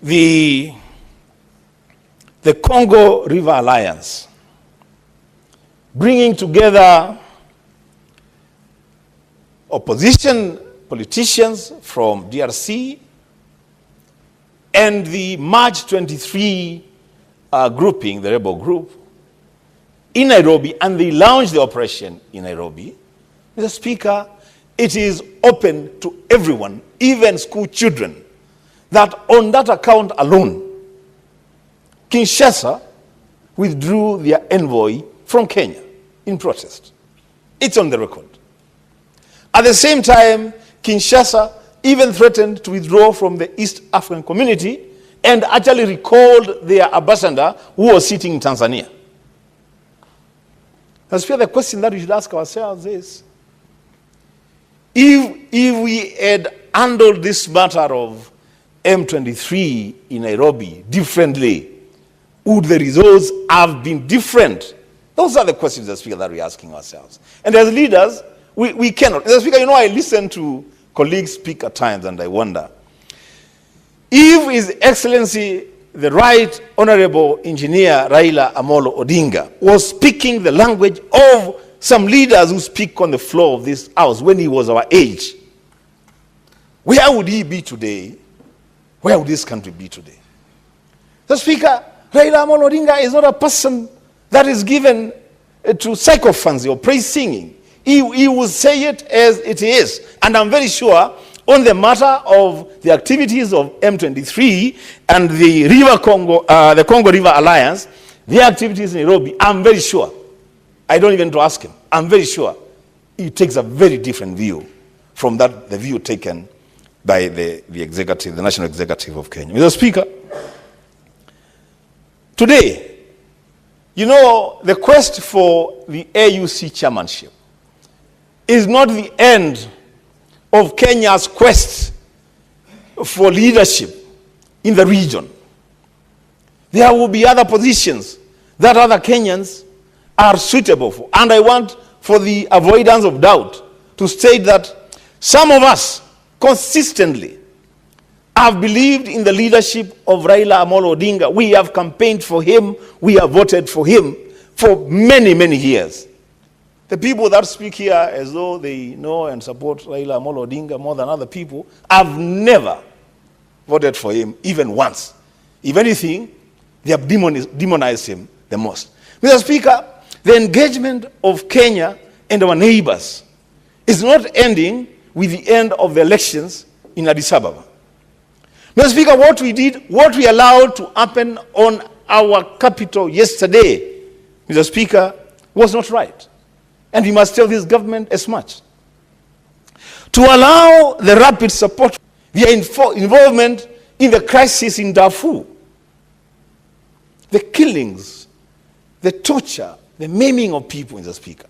the Congo River Alliance, bringing together opposition politicians from DRC and the March 23 grouping, the rebel group, in Nairobi, and they launched the operation in Nairobi. Mr. Speaker, it is open to everyone, even school children, that on that account alone, Kinshasa withdrew their envoy from Kenya in protest. It's on the record. At the same time, Kinshasa even threatened to withdraw from the East African community and actually recalled their ambassador who was sitting in Tanzania. That's where the question that we should ask ourselves is, if we had handled this matter of M23 in Nairobi differently, would the results have been different? Those are the questions, Mr. Speaker, that we're asking ourselves. And as leaders, we cannot. Mr. Speaker, I listen to colleagues speak at times and I wonder, if His Excellency, the Right Honorable Engineer Raila Amolo Odinga, was speaking the language of some leaders who speak on the floor of this house when he was our age, where would he be today? Where would this country be today? The Speaker, Raila Amolo Odinga is not a person that is given to psychophancy or praise singing. He will say it as it is. And I'm very sure on the matter of the activities of M23 and the the Congo River Alliance, their activities in Nairobi, I'm very sure, I don't even to ask him, I'm very sure he takes a very different view from the view taken by the executive, the National Executive of Kenya. Mr. Speaker, today, you know, the quest for the AUC chairmanship is not the end of Kenya's quest for leadership in the region. There will be other positions that other Kenyans are suitable for. And I want, for the avoidance of doubt, to state that some of us consistently have believed in the leadership of Raila Amolo Odinga. We have campaigned for him. We have voted for him for many, many years. The people that speak here as though they know and support Raila Amolo Odinga more than other people have never voted for him, even once. If anything, they have demonized him the most. Mr. Speaker, the engagement of Kenya and our neighbors is not ending with the end of the elections in Addis Ababa. Mr. Speaker, what we did, what we allowed to happen on our capital yesterday, Mr. Speaker, was not right. And we must tell this government as much. To allow the rapid support, their involvement in the crisis in Darfur, the killings, the torture, the maiming of people, Mr. Speaker.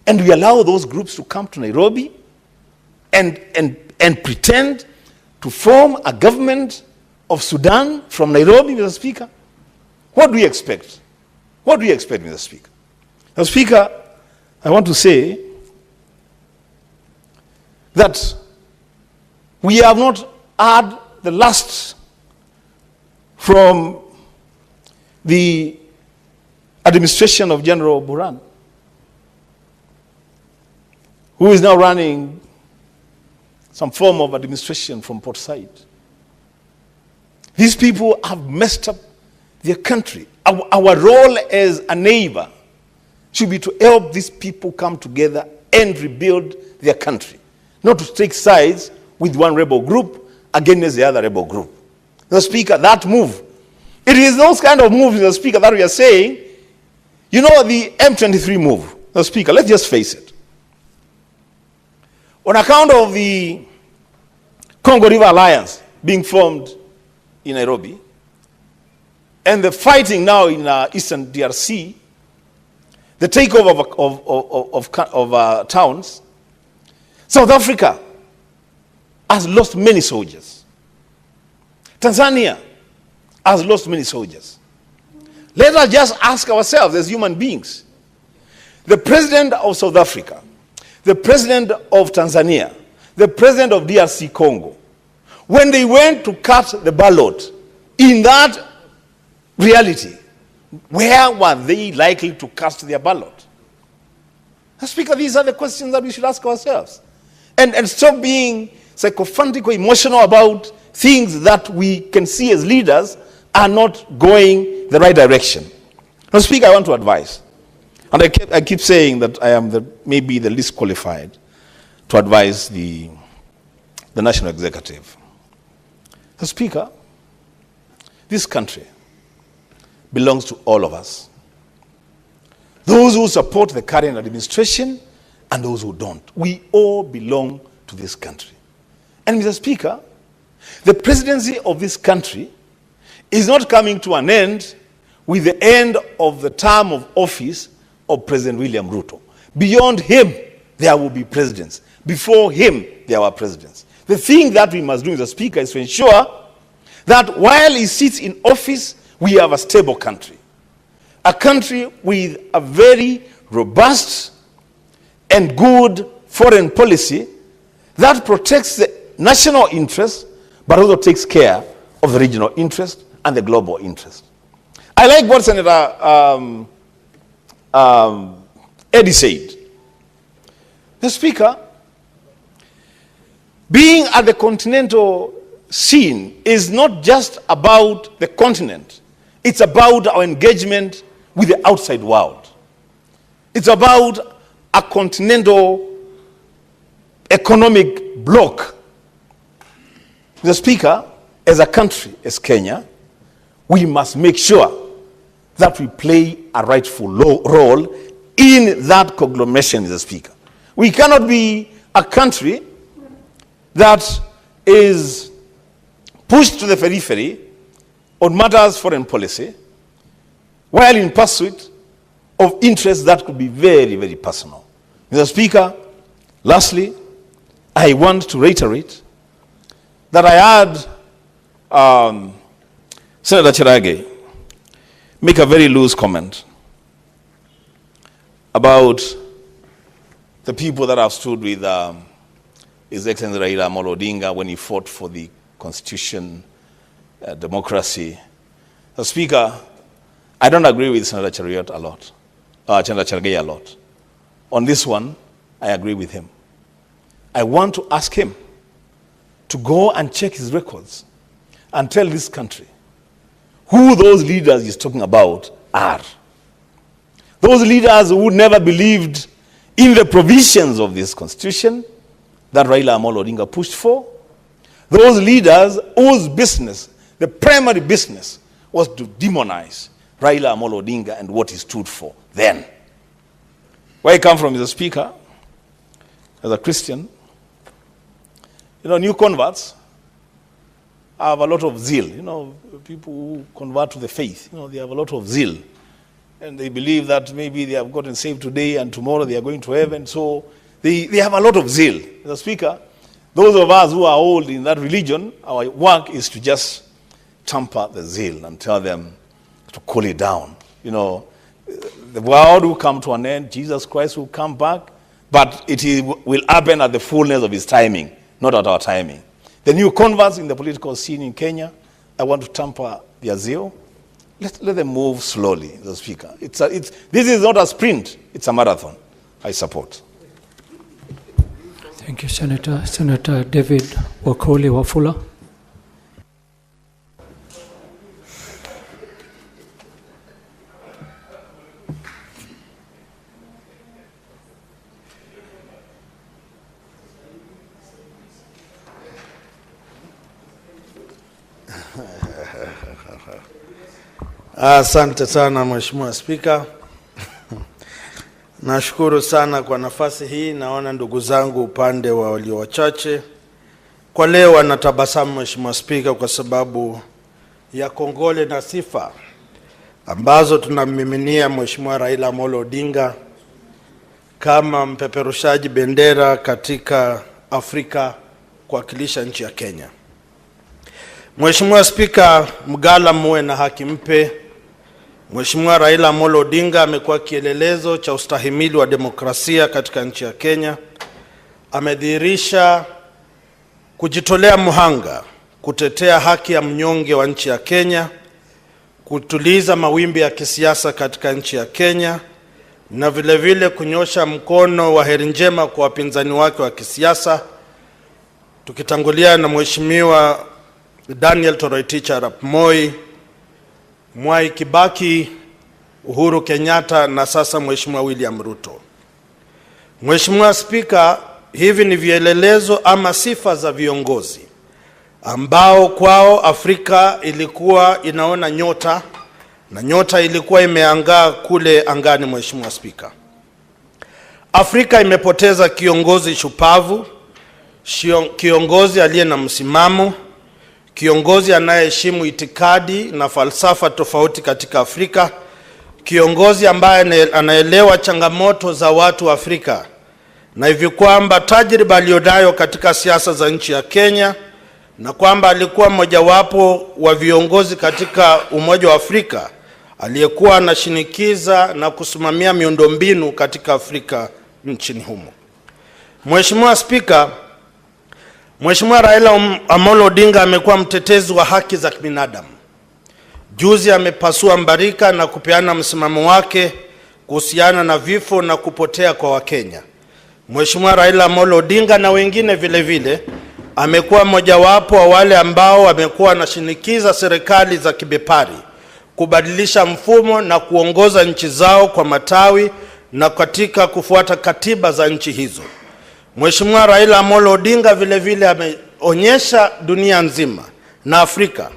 And we allow those groups to come to Nairobi and pretend to form a government of Sudan from Nairobi, Mr. Speaker. What do we expect? What do we expect, Mr. Speaker? Mr. Speaker, I want to say that we have not had the last from the administration of General Buran, who is now running some form of administration from Port Said. These people have messed up their country. Our role as a neighbor should be to help these people come together and rebuild their country, not to take sides with one rebel group against the other rebel group. Mr. Speaker, that move, it is those kind of moves, Mr. Speaker, that we are saying, you know, the M23 move, Mr. Speaker, let's just face it. On account of the Congo River Alliance being formed in Nairobi, and the fighting now in eastern DRC, the takeover of towns, South Africa has lost many soldiers. Tanzania has lost many soldiers. Let us just ask ourselves as human beings. The president of South Africa, the president of Tanzania, the president of DRC Congo, when they went to cast the ballot, in that reality, where were they likely to cast their ballot? Speaker, these are the questions that we should ask ourselves. And stop being sycophantic or emotional about things that we can see as leaders are not going the right direction. Now, Speaker, I want to advise. And I keep saying that I am maybe the least qualified to advise the National Executive. So, Speaker, this country belongs to all of us. Those who support the current administration and those who don't. We all belong to this country. And Mr. Speaker, the presidency of this country is not coming to an end with the end of the term of office of President William Ruto. Beyond him, there will be presidents. Before him, there were presidents. The thing that we must do, Mr. Speaker, is to ensure that while he sits in office, we have a stable country. A country with a very robust and good foreign policy that protects the national interest, but also takes care of the regional interest and the global interest. I like what Senator Eddie said. The Speaker, being at the continental scene is not just about the continent. It's about our engagement with the outside world. It's about a continental economic bloc Mr. Speaker, as a country, as Kenya, we must make sure that we play a rightful role in that conglomeration, Mr. Speaker. We cannot be a country that is pushed to the periphery on matters foreign policy, while in pursuit of interests that could be very, very personal. Mr. Speaker, lastly, I want to reiterate that I heard Senator Cherage make a very loose comment about the people that have stood with His Excellency Raila Odinga when he fought for the Constitution, democracy. The Speaker, I don't agree with Senator Cherage a lot. On this one, I agree with him. I want to ask him to go and check his records and tell this country who those leaders he's talking about are. Those leaders who never believed in the provisions of this Constitution that Raila Odinga pushed for. Those leaders whose business, the primary business, was to demonize Raila Odinga and what he stood for then. Where I come from, Mr. Speaker, as a Christian, new converts have a lot of zeal. People who convert to the faith, they have a lot of zeal. And they believe that maybe they have gotten saved today and tomorrow they are going to heaven. So they have a lot of zeal. Mr. Speaker, those of us who are old in that religion, our work is to just tamper the zeal and tell them to cool it down. The world will come to an end. Jesus Christ will come back. But it will happen at the fullness of his timing, not at our timing. The new converts in the political scene in Kenya, I want to tamper their zeal. Let them move slowly, Mr. Speaker. This is not a sprint, it's a marathon. I support. Thank you, Senator. Senator David Wakoli Wafula. Asante sana Mheshimiwa Spika. Nashukuru sana kwa nafasi hii. Naona ndugu zangu upande wa walio wachache kwa leo wanatabasamu Mheshimiwa Spika kwa sababu ya kongole na sifa ambazo tunamiminia Mheshimiwa Raila Odinga kama mpeperushaji bendera katika Afrika kuwakilisha nchi ya Kenya. Mheshimiwa Spika, mgala muwe na haki mpe. Mheshimiwa Raila Odinga amekuwa kielelezo cha ustahimili wa demokrasia katika nchi ya Kenya. Amedhihirisha kujitolea muhanga kutetea haki ya mnyonge wa nchi ya Kenya, kutuliza mawimbi ya kisiasa katika nchi ya Kenya, na vile vile kunyosha mkono wa heri njema kwa wapinzani wake wa kisiasa, tukitangulia na Mheshimiwa Daniel Toroitich arap Moi, Mwai Kibaki, Uhuru Kenyatta na sasa Mheshimiwa William Ruto. Mheshimiwa Spika, hivi ni vielelezo ama sifa za viongozi ambao kwao Afrika ilikuwa inaona nyota na nyota ilikuwa imeangaa kule angani. Mheshimiwa Spika, Afrika imepoteza kiongozi shupavu, kiongozi aliye na msimamo, kiongozi anayeheshimu itikadi na falsafa tofauti katika Afrika, kiongozi ambaye anaelewa changamoto za watu wa Afrika, na hivi kwamba tajriba aliyonayo katika siasa za nchi ya Kenya, na kwamba alikuwa mmojawapo wa viongozi katika Umoja wa Afrika aliyekuwa anashinikiza na kusimamia miundombinu katika Afrika nchini humo. Mheshimiwa Spika, Mheshimiwa Raila Odinga amekuwa mtetezi wa haki za kibinadamu. Juzi amepasua mbarika na kupeana msimamo wake kuhusiana na vifo na kupotea kwa Wakenya. Mheshimiwa Raila Odinga na wengine vile vile amekuwa mojawapo wa wale ambao wamekuwa wanashinikiza serikali za kibepari kubadilisha mfumo na kuongoza nchi zao kwa matawi na katika kufuata katiba za nchi hizo. Mheshimiwa Raila Odinga vile vile kuonyesha dunia nzima na Afrika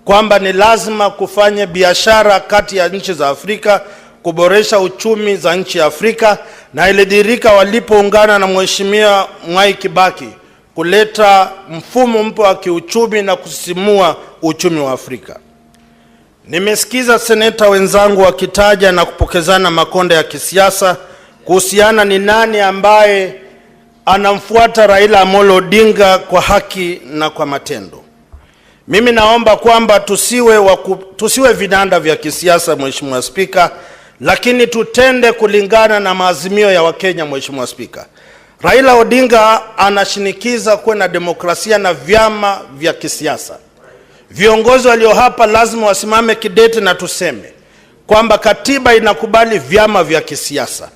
kwamba ni lazima kufanya biashara kati ya nchi za Afrika, kuboresha uchumi za nchi ya Afrika, na ilidhihirika walipoungana na Mheshimiwa Mwai Kibaki kuleta mfumo mpya wa kiuchumi na kusisimua uchumi wa Afrika. Nimesikiza seneta wenzangu wakitaja na kupokezana makonde ya kisiasa kuhusiana ni nani ambaye anamfuata Raila Amolo Odinga kwa haki na kwa matendo. Mimi naomba kwamba tusiwe vinanda vya kisiasa, Mheshimiwa Spika, lakini tutende kulingana na maazimio ya Wakenya. Mheshimiwa Spika, Raila Odinga anashinikiza kuwe na demokrasia na vyama vya kisiasa. Viongozi walio hapa lazima wasimame kidete na tuseme kwamba katiba inakubali vyama vya kisiasa.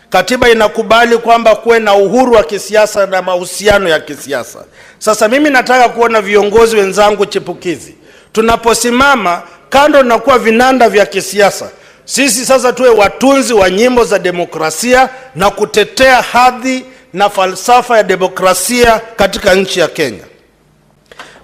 Katiba inakubali kwamba kuwe na uhuru wa kisiasa na mahusiano ya kisiasa. Sasa mimi nataka kuona viongozi wenzangu chipukizi, tunaposimama kando na kuwa vinanda vya kisiasa, sisi sasa tuwe watunzi wa nyimbo za demokrasia na kutetea hadhi na falsafa ya demokrasia katika nchi ya Kenya.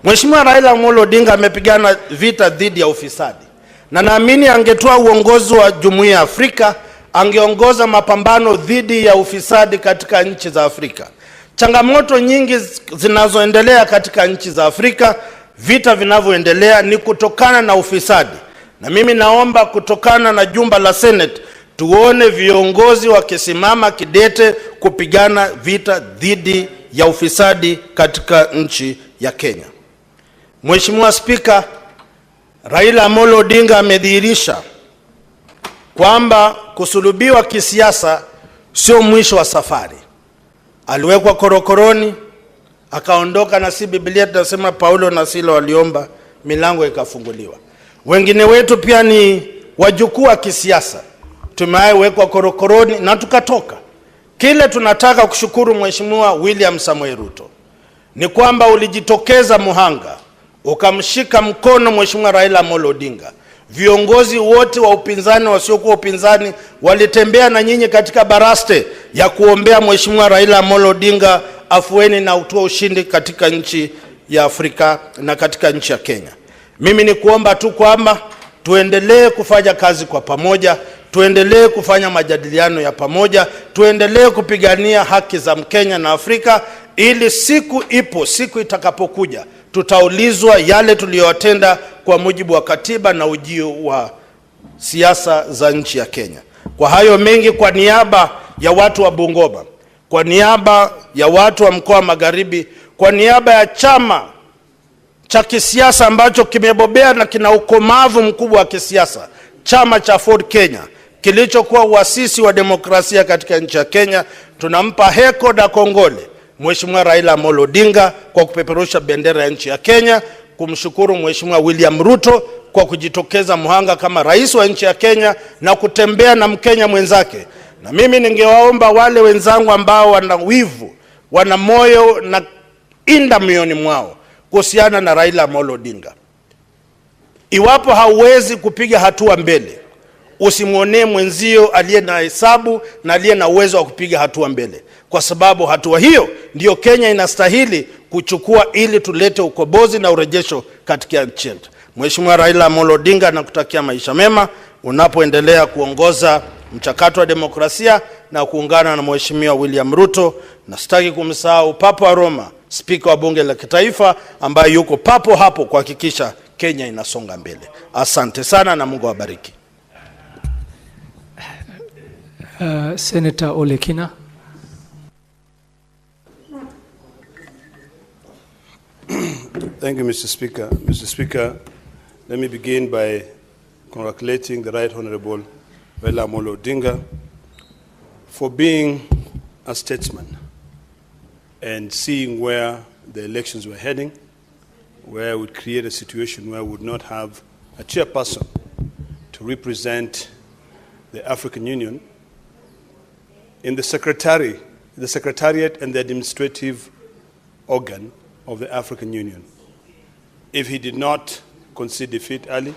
Mheshimiwa Raila Amolo Odinga amepigana vita dhidi ya ufisadi, na naamini angetoa uongozi wa Jumuiya ya Afrika, angeongoza mapambano dhidi ya ufisadi katika nchi za Afrika. Changamoto nyingi zinazoendelea katika nchi za Afrika, vita vinavyoendelea ni kutokana na ufisadi. Na mimi naomba kutokana na jumba la Senate tuone viongozi wakisimama kidete kupigana vita dhidi ya ufisadi katika nchi ya Kenya. Mheshimiwa Spika, Raila Amolo Odinga amedhihirisha kwamba kusulubiwa kisiasa sio mwisho wa safari. Aliwekwa korokoroni, akaondoka, na si Biblia tunasema Paulo na Sila waliomba, milango ikafunguliwa. Wengine wetu pia ni wajukuu wa kisiasa, tumewekwa korokoroni na tukatoka. Kile tunataka kushukuru Mheshimiwa William Samoei Ruto ni kwamba ulijitokeza muhanga, ukamshika mkono Mheshimiwa Raila Amolo Odinga. Viongozi wote wa upinzani wasiokuwa upinzani walitembea na nyinyi katika baraste ya kuombea Mheshimiwa Raila Amolo Odinga afueni na utoe ushindi katika nchi ya Afrika na katika nchi ya Kenya. Mimi ni kuomba tu kwamba tuendelee kufanya kazi kwa pamoja, tuendelee kufanya majadiliano ya pamoja, tuendelee kupigania haki za Mkenya na Afrika, ili siku itakapokuja tutaulizwa yale tuliyotenda kwa mujibu wa katiba na ujio wa siasa za nchi ya Kenya. Kwa hayo mengi, kwa niaba ya watu wa Bungoma, kwa niaba ya watu wa mkoa wa Magharibi, kwa niaba ya chama cha kisiasa ambacho kimebobea na kina ukomavu mkubwa wa kisiasa, chama cha Ford Kenya, kilichokuwa uasisi wa demokrasia katika nchi ya Kenya, tunampa heko na kongole Mheshimiwa Raila Amolo Odinga kwa kupeperusha bendera ya nchi ya Kenya, kumshukuru Mheshimiwa William Ruto kwa kujitokeza muhanga kama rais wa nchi ya Kenya na kutembea na Mkenya mwenzake. Na mimi ningewaomba wale wenzangu ambao wana wivu, wana moyo na inda mioni mwao kuhusiana na Raila Amolo Odinga, iwapo hauwezi kupiga hatua mbele, usimuonee mwenzio aliye na hesabu na aliye na uwezo wa kupiga hatua mbele, kwa sababu hatua hiyo ndiyo Kenya inastahili kuchukua ili tulete ukombozi na urejesho katika nchi yetu. Mheshimiwa Raila Amolo Odinga, nakutakia maisha mema unapoendelea kuongoza mchakato wa demokrasia na kuungana na Mheshimiwa William Ruto, na sitaki kumsahau Papa wa Roma, Spika wa Bunge la Kitaifa, ambaye yuko papo hapo kuhakikisha Kenya inasonga mbele. Asante sana na Mungu awabariki. Senator Olekina. Thank you, Mr. Speaker. Mr. Speaker, let me begin by congratulating the Right Honorable Raila Amolo Odinga for being a statesman and seeing where the elections were heading, where we would create a situation where we would not have a chairperson to represent the African Union in the secretariat and the administrative organ of the African Union. If he did not concede defeat early,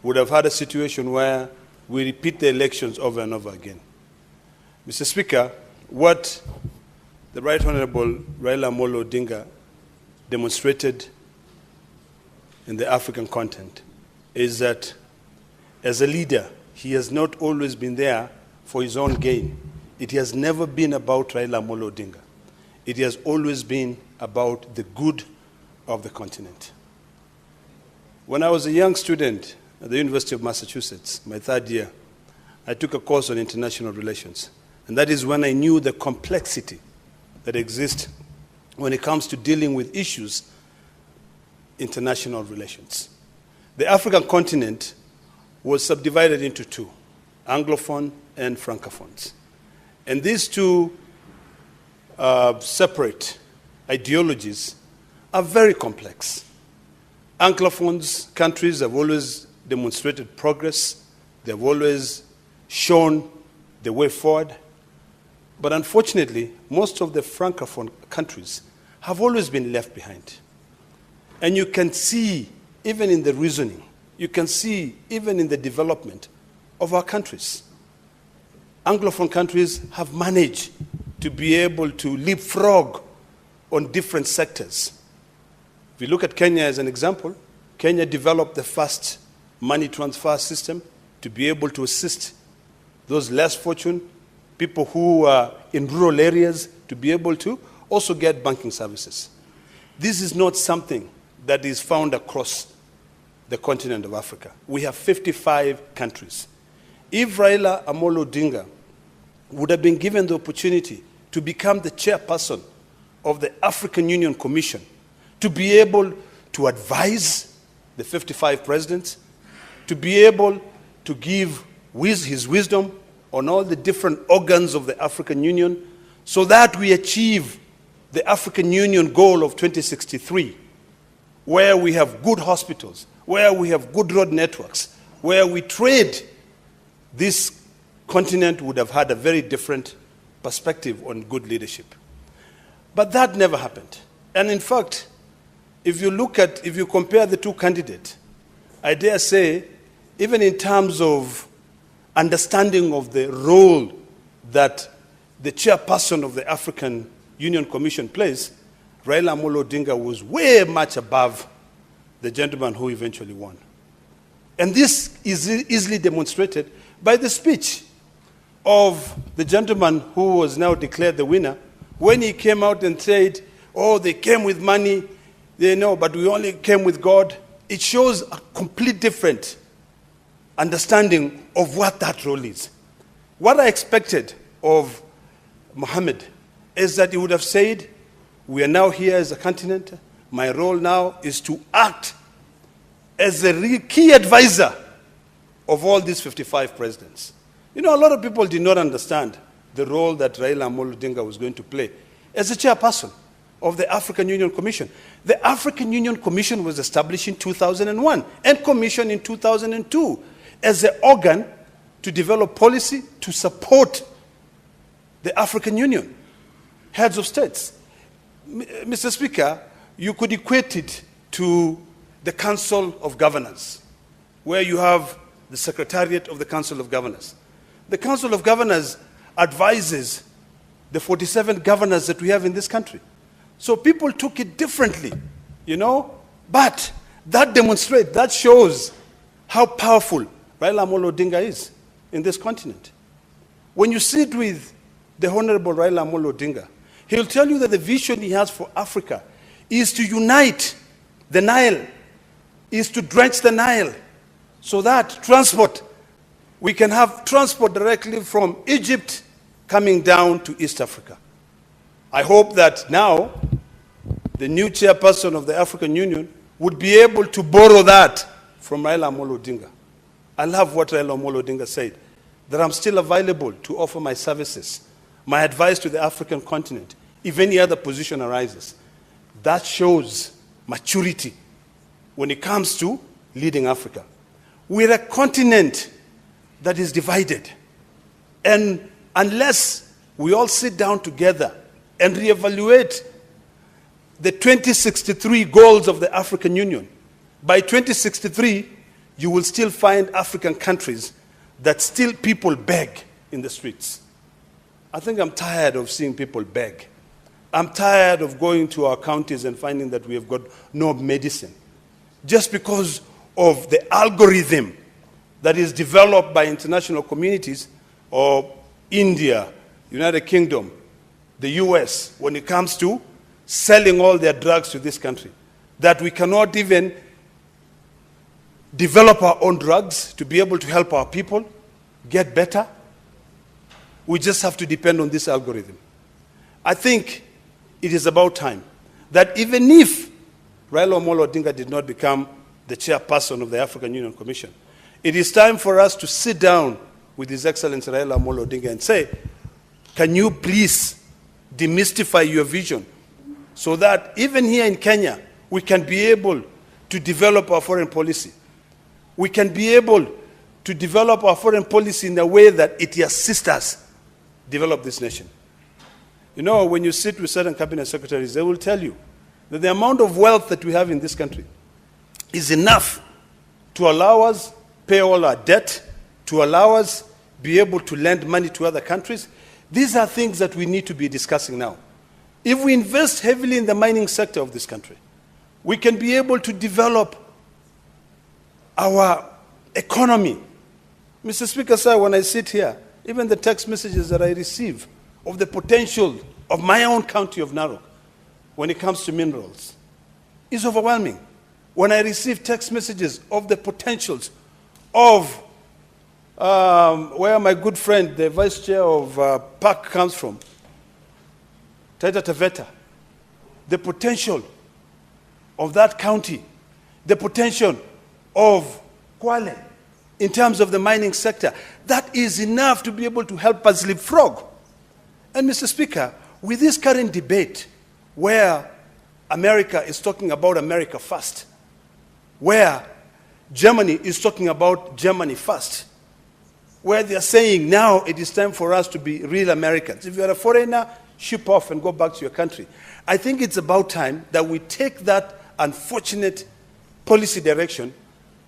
we would have had a situation where we repeat the elections over and over again. Mr. Speaker, what the Right Honorable Raila Amolo Odinga demonstrated in the African continent is that as a leader, he has not always been there for his own gain. It has never been about Raila Amolo Odinga. It has always been about the good of the continent. When I was a young student at the University of Massachusetts, my third year, I took a course on international relations. And that is when I knew the complexity that exists when it comes to dealing with issues, international relations. The African continent was subdivided into two, Anglophone and Francophones. And these two separate ideologies are very complex. Anglophones countries have always demonstrated progress. They've always shown the way forward. But unfortunately, most of the Francophone countries have always been left behind. And you can see, even in the reasoning, you can see, even in the development of our countries. Anglophone countries have managed to be able to leapfrog on different sectors. If you look at Kenya as an example, Kenya developed the first money transfer system to be able to assist those less fortunate, people who are in rural areas, to be able to also get banking services. This is not something that is found across the continent of Africa. We have 55 countries. If Raila Amolo Odinga would have been given the opportunity to become the chairperson of the African Union Commission, to be able to advise the 55 presidents, to be able to give his wisdom on all the different organs of the African Union, so that we achieve the African Union goal of 2063, where we have good hospitals, where we have good road networks, where we trade, this continent would have had a very different perspective on good leadership. But that never happened. And in fact, if you compare the two candidates, I dare say, even in terms of understanding of the role that the chairperson of the African Union Commission plays, Raila Amolo Odinga was way much above the gentleman who eventually won. And this is easily demonstrated by the speech of the gentleman who was now declared the winner, when he came out and said, oh, they came with money, they know, but we only came with God. It shows a complete different understanding of what that role is. What I expected of Mohammed is that he would have said, we are now here as a continent. My role now is to act as a key advisor of all these 55 presidents. You know, a lot of people did not understand the role that Raila Amolo Odinga was going to play as a chairperson of the African Union Commission. The African Union Commission was established in 2001 and commissioned in 2002 as an organ to develop policy to support the African Union, heads of states. Mr. Speaker, you could equate it to the Council of Governors, where you have the Secretariat of the Council of Governors. The Council of Governors advises the 47 governors that we have in this country. So people took it differently, you know, but that shows how powerful Raila Amolo Odinga is in this continent. When you sit with the Honorable Raila Amolo Odinga, he'll tell you that the vision he has for Africa is to unite the Nile, is to drench the Nile, so that we can have transport directly from Egypt coming down to East Africa. I hope that now the new chairperson of the African Union would be able to borrow that from Raila Amolo Odinga. I love what Raila Amolo Odinga said, that I'm still available to offer my services, my advice to the African continent, if any other position arises. That shows maturity when it comes to leading Africa. We're a continent that is divided. And unless we all sit down together and reevaluate the 2063 goals of the African Union, by 2063, you will still find African countries that still people beg in the streets. I think I'm tired of seeing people beg. I'm tired of going to our counties and finding that we have got no medicine. Just because of the algorithm that is developed by international communities or India, United Kingdom, the US, when it comes to selling all their drugs to this country, that we cannot even develop our own drugs to be able to help our people get better. We just have to depend on this algorithm. I think it is about time that even if Raila Amolo Odinga did not become the chairperson of the African Union Commission, it is time for us to sit down with His Excellency Raila Amolo Odinga and say, can you please demystify your vision so that even here in Kenya, we can be able to develop our foreign policy. We can be able to develop our foreign policy in a way that it assists us develop this nation. You know, when you sit with certain cabinet secretaries, they will tell you that the amount of wealth that we have in this country is enough to allow us pay all our debt, to allow us be able to lend money to other countries. These are things that we need to be discussing now. If we invest heavily in the mining sector of this country, we can be able to develop our economy. Mr. Speaker, sir, when I sit here, even the text messages that I receive of the potential of my own county of Narok when it comes to minerals is overwhelming. When I receive text messages of the potentials of where my good friend, the vice chair of PAC comes from, Taita Taveta, the potential of that county, the potential of Kwale in terms of the mining sector, that is enough to be able to help us leapfrog. And Mr. Speaker, with this current debate where America is talking about America first, where Germany is talking about Germany first, where they are saying now it is time for us to be real Americans. If you are a foreigner, ship off and go back to your country. I think it's about time that we take that unfortunate policy direction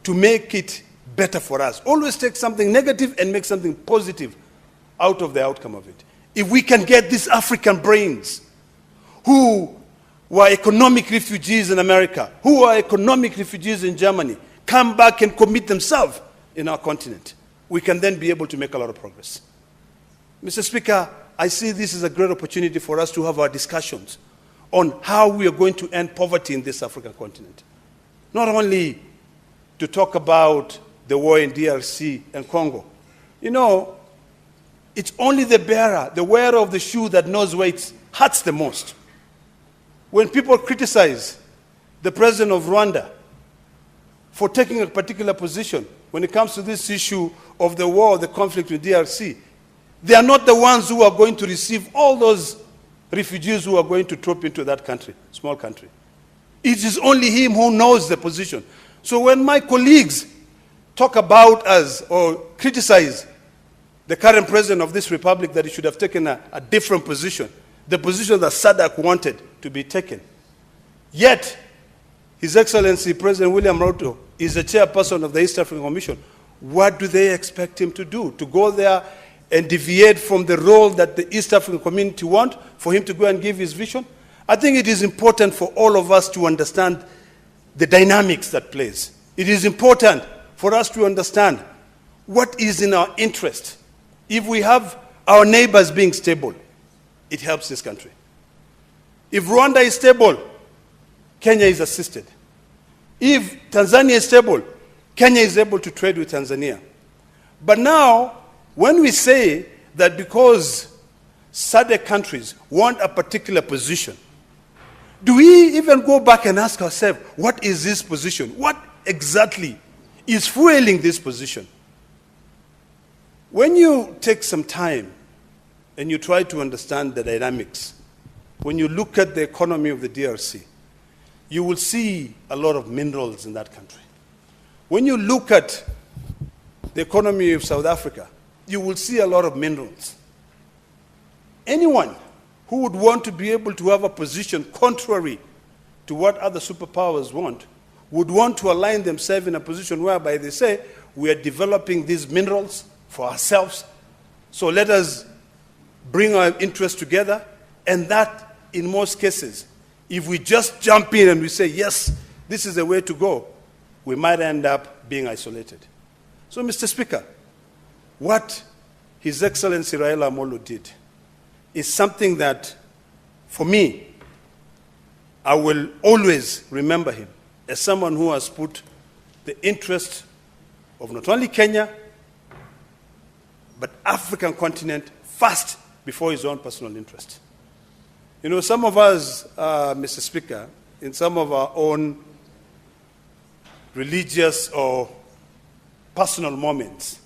to make it better for us. Always take something negative and make something positive out of the outcome of it. If we can get these African brains who were economic refugees in America, who are economic refugees in Germany, come back and commit themselves in our continent, we can then be able to make a lot of progress. Mr. Speaker, I see this as a great opportunity for us to have our discussions on how we are going to end poverty in this African continent. Not only to talk about the war in DRC and Congo. You know, it's only the bearer, the wearer of the shoe that knows where it hurts the most. When people criticize the president of Rwanda for taking a particular position when it comes to this issue of the war, the conflict with DRC, they are not the ones who are going to receive all those refugees who are going to troop into that country, small country. It is only him who knows the position. So when my colleagues talk about us or criticize the current president of this republic that he should have taken a different position, the position that SADC wanted to be taken, yet His Excellency President William Ruto is the chairperson of the East African Commission, what do they expect him to do? To go there and deviate from the role that the East African community want, for him to go and give his vision? I think it is important for all of us to understand the dynamics that plays. It is important for us to understand what is in our interest. If we have our neighbors being stable, it helps this country. If Rwanda is stable, Kenya is assisted. If Tanzania is stable, Kenya is able to trade with Tanzania. But now, when we say that because SADC countries want a particular position, do we even go back and ask ourselves, what is this position? What exactly is fueling this position? When you take some time and you try to understand the dynamics, when you look at the economy of the DRC, you will see a lot of minerals in that country. When you look at the economy of South Africa, you will see a lot of minerals. Anyone who would want to be able to have a position contrary to what other superpowers want would want to align themselves in a position whereby they say, we are developing these minerals for ourselves, so let us bring our interests together, and that in most cases, if we just jump in and we say, yes, this is the way to go, we might end up being isolated. So, Mr. Speaker, what His Excellency Raila Amolo did is something that, for me, I will always remember him as someone who has put the interest of not only Kenya, but African continent first before his own personal interest. You know, some of us, Mr. Speaker, in some of our own religious or personal moments,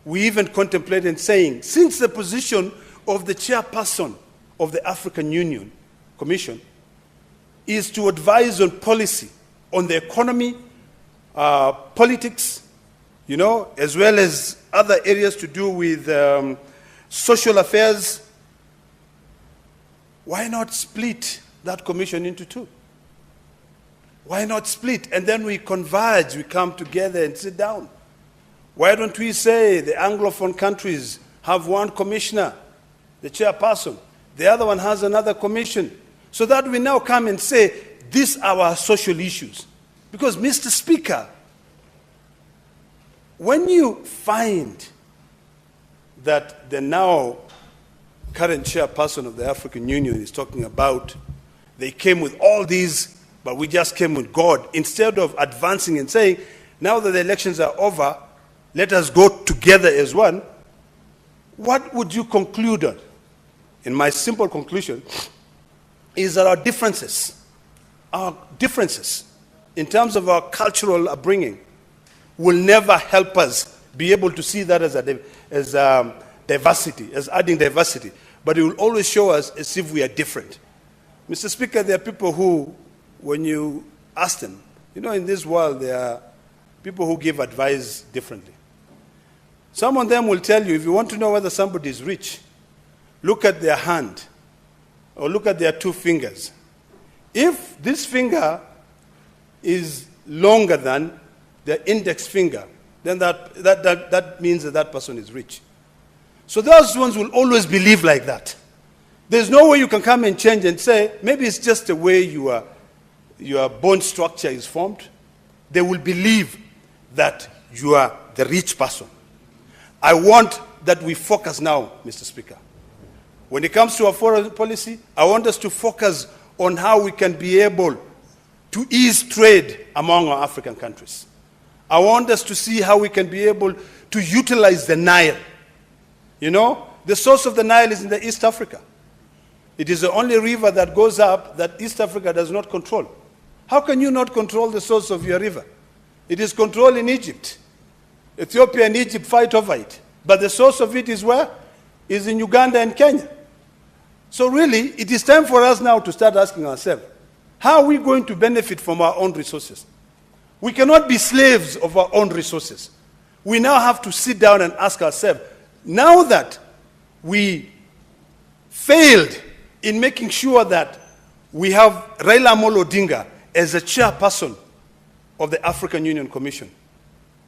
we even contemplated saying, since the position of the chairperson of the African Union Commission is to advise on policy, on the economy, politics, you know, as well as other areas to do with social affairs, why not split that commission into two? Why not split? And then we converge, we come together and sit down. Why don't we say the Anglophone countries have one commissioner, the chairperson, the other one has another commission, so that we now come and say, these are our social issues. Because, Mr. Speaker, when you find that the now current chairperson of the African Union is talking about, they came with all these, but we just came with God, instead of advancing and saying, now that the elections are over, let us go together as one, what would you conclude on? And my simple conclusion is that our differences in terms of our cultural upbringing will never help us be able to see that as diversity, as adding diversity. But it will always show us as if we are different. Mr. Speaker, there are people who, when you ask them, you know, in this world there are people who give advice differently. Some of them will tell you, if you want to know whether somebody is rich, look at their hand or look at their two fingers. If this finger is longer than the index finger, then that means that that person is rich. So those ones will always believe like that. There's no way you can come and change and say, maybe it's just the way your bone structure is formed. They will believe that you are the rich person. I want that we focus now, Mr. Speaker. When it comes to our foreign policy, I want us to focus on how we can be able to ease trade among our African countries. I want us to see how we can be able to utilize the Nile. You know, the source of the Nile is in the East Africa. It is the only river that goes up that East Africa does not control. How can you not control the source of your river? It is controlled in Egypt. Ethiopia and Egypt fight over it. But the source of it is where? Is in Uganda and Kenya. So really, it is time for us now to start asking ourselves, how are we going to benefit from our own resources? We cannot be slaves of our own resources. We now have to sit down and ask ourselves, now that we failed in making sure that we have Raila Amolo Odinga as a chairperson of the African Union Commission,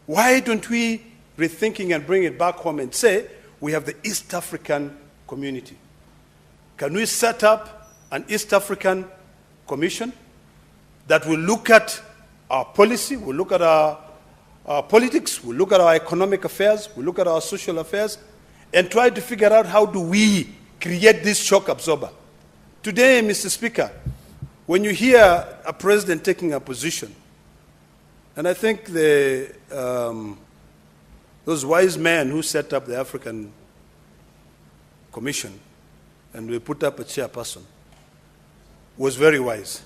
why don't we rethinking and bring it back home and say, we have the East African community. Can we set up an East African commission that will look at our policy, will look at our politics, will look at our economic affairs, will look at our social affairs, and try to figure out how do we create this shock absorber. Today, Mr. Speaker, when you hear a president taking a position, and I think those wise men who set up the African Commission and we put up a chairperson was very wise.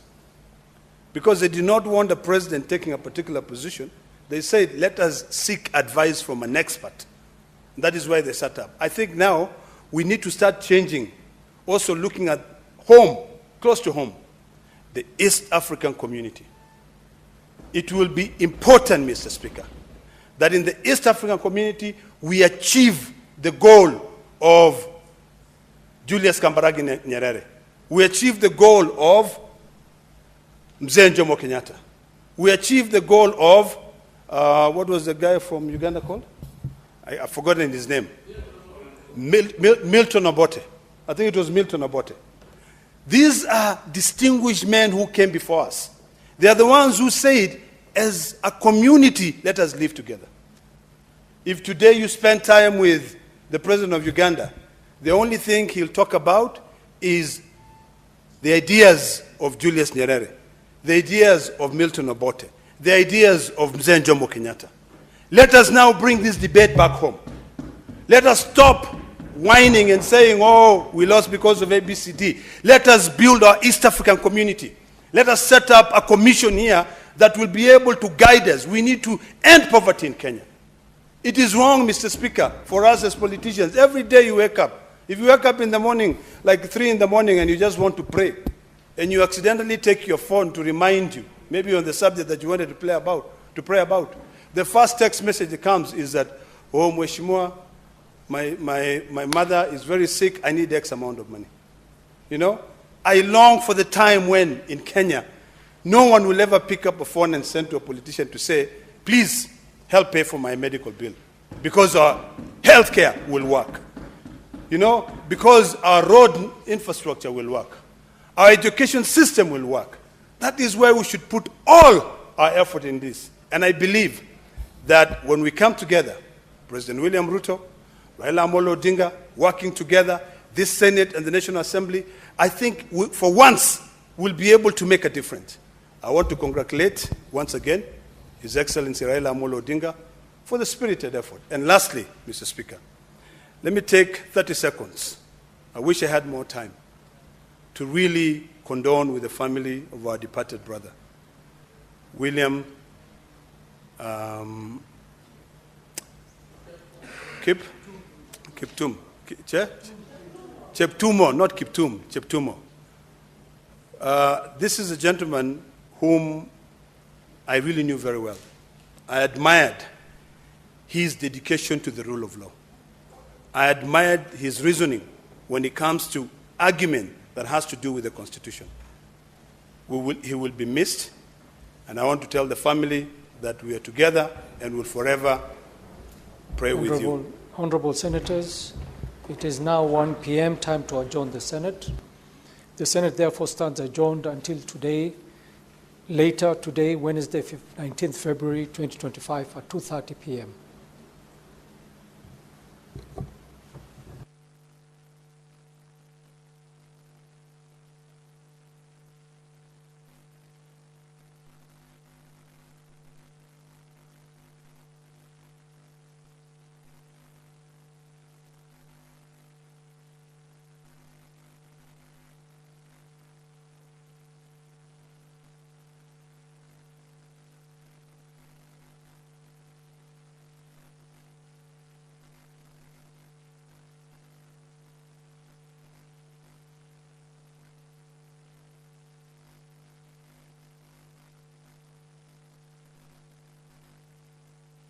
Because they did not want the president taking a particular position. They said, let us seek advice from an expert. That is why they set up. I think now we need to start changing, also looking at home, close to home, the East African community. It will be important, Mr. Speaker, that in the East African community, we achieve the goal of Julius Kambarage Nyerere. We achieve the goal of Mzee Jomo Kenyatta. We achieved the goal of, what was the guy from Uganda called? I've forgotten his name. Milton Obote. I think it was Milton Obote. These are distinguished men who came before us. They are the ones who said, as a community, let us live together. If today you spend time with the president of Uganda, the only thing he'll talk about is the ideas of Julius Nyerere, the ideas of Milton Obote, the ideas of Mzee Jomo Kenyatta. Let us now bring this debate back home. Let us stop whining and saying, oh, we lost because of ABCD. Let us build our East African community. Let us set up a commission here that will be able to guide us. We need to end poverty in Kenya. It is wrong, Mr. Speaker, for us as politicians. Every day you wake up, if you wake up in the morning, like 3 in the morning, and you just want to pray, and you accidentally take your phone to remind you, maybe on the subject that you wanted to pray about, the first text message that comes is that, oh, Mheshimiwa, my mother is very sick, I need X amount of money. You know, I long for the time when, in Kenya, no one will ever pick up a phone and send to a politician to say, please help pay for my medical bill, because our health care will work. You know, because our road infrastructure will work. Our education system will work. That is where we should put all our effort in this. And I believe that when we come together, President William Ruto, Raila Amolo Odinga, working together, this Senate and the National Assembly, I think for once we'll be able to make a difference. I want to congratulate once again His Excellency Raila Amolo Odinga for the spirited effort. And lastly, Mr. Speaker, let me take 30 seconds. I wish I had more time to really condone with the family of our departed brother, William Cheptumo, not Kiptum, Cheptumo. This is a gentleman whom I really knew very well. I admired his dedication to the rule of law. I admired his reasoning when it comes to argument that has to do with the Constitution. He will be missed, and I want to tell the family that we are together and will forever pray with you. Honorable Senators, it is now 1 p.m. time to adjourn the Senate. The Senate therefore stands adjourned until today, later today, Wednesday, 19th February 2025 at 2:30 p.m.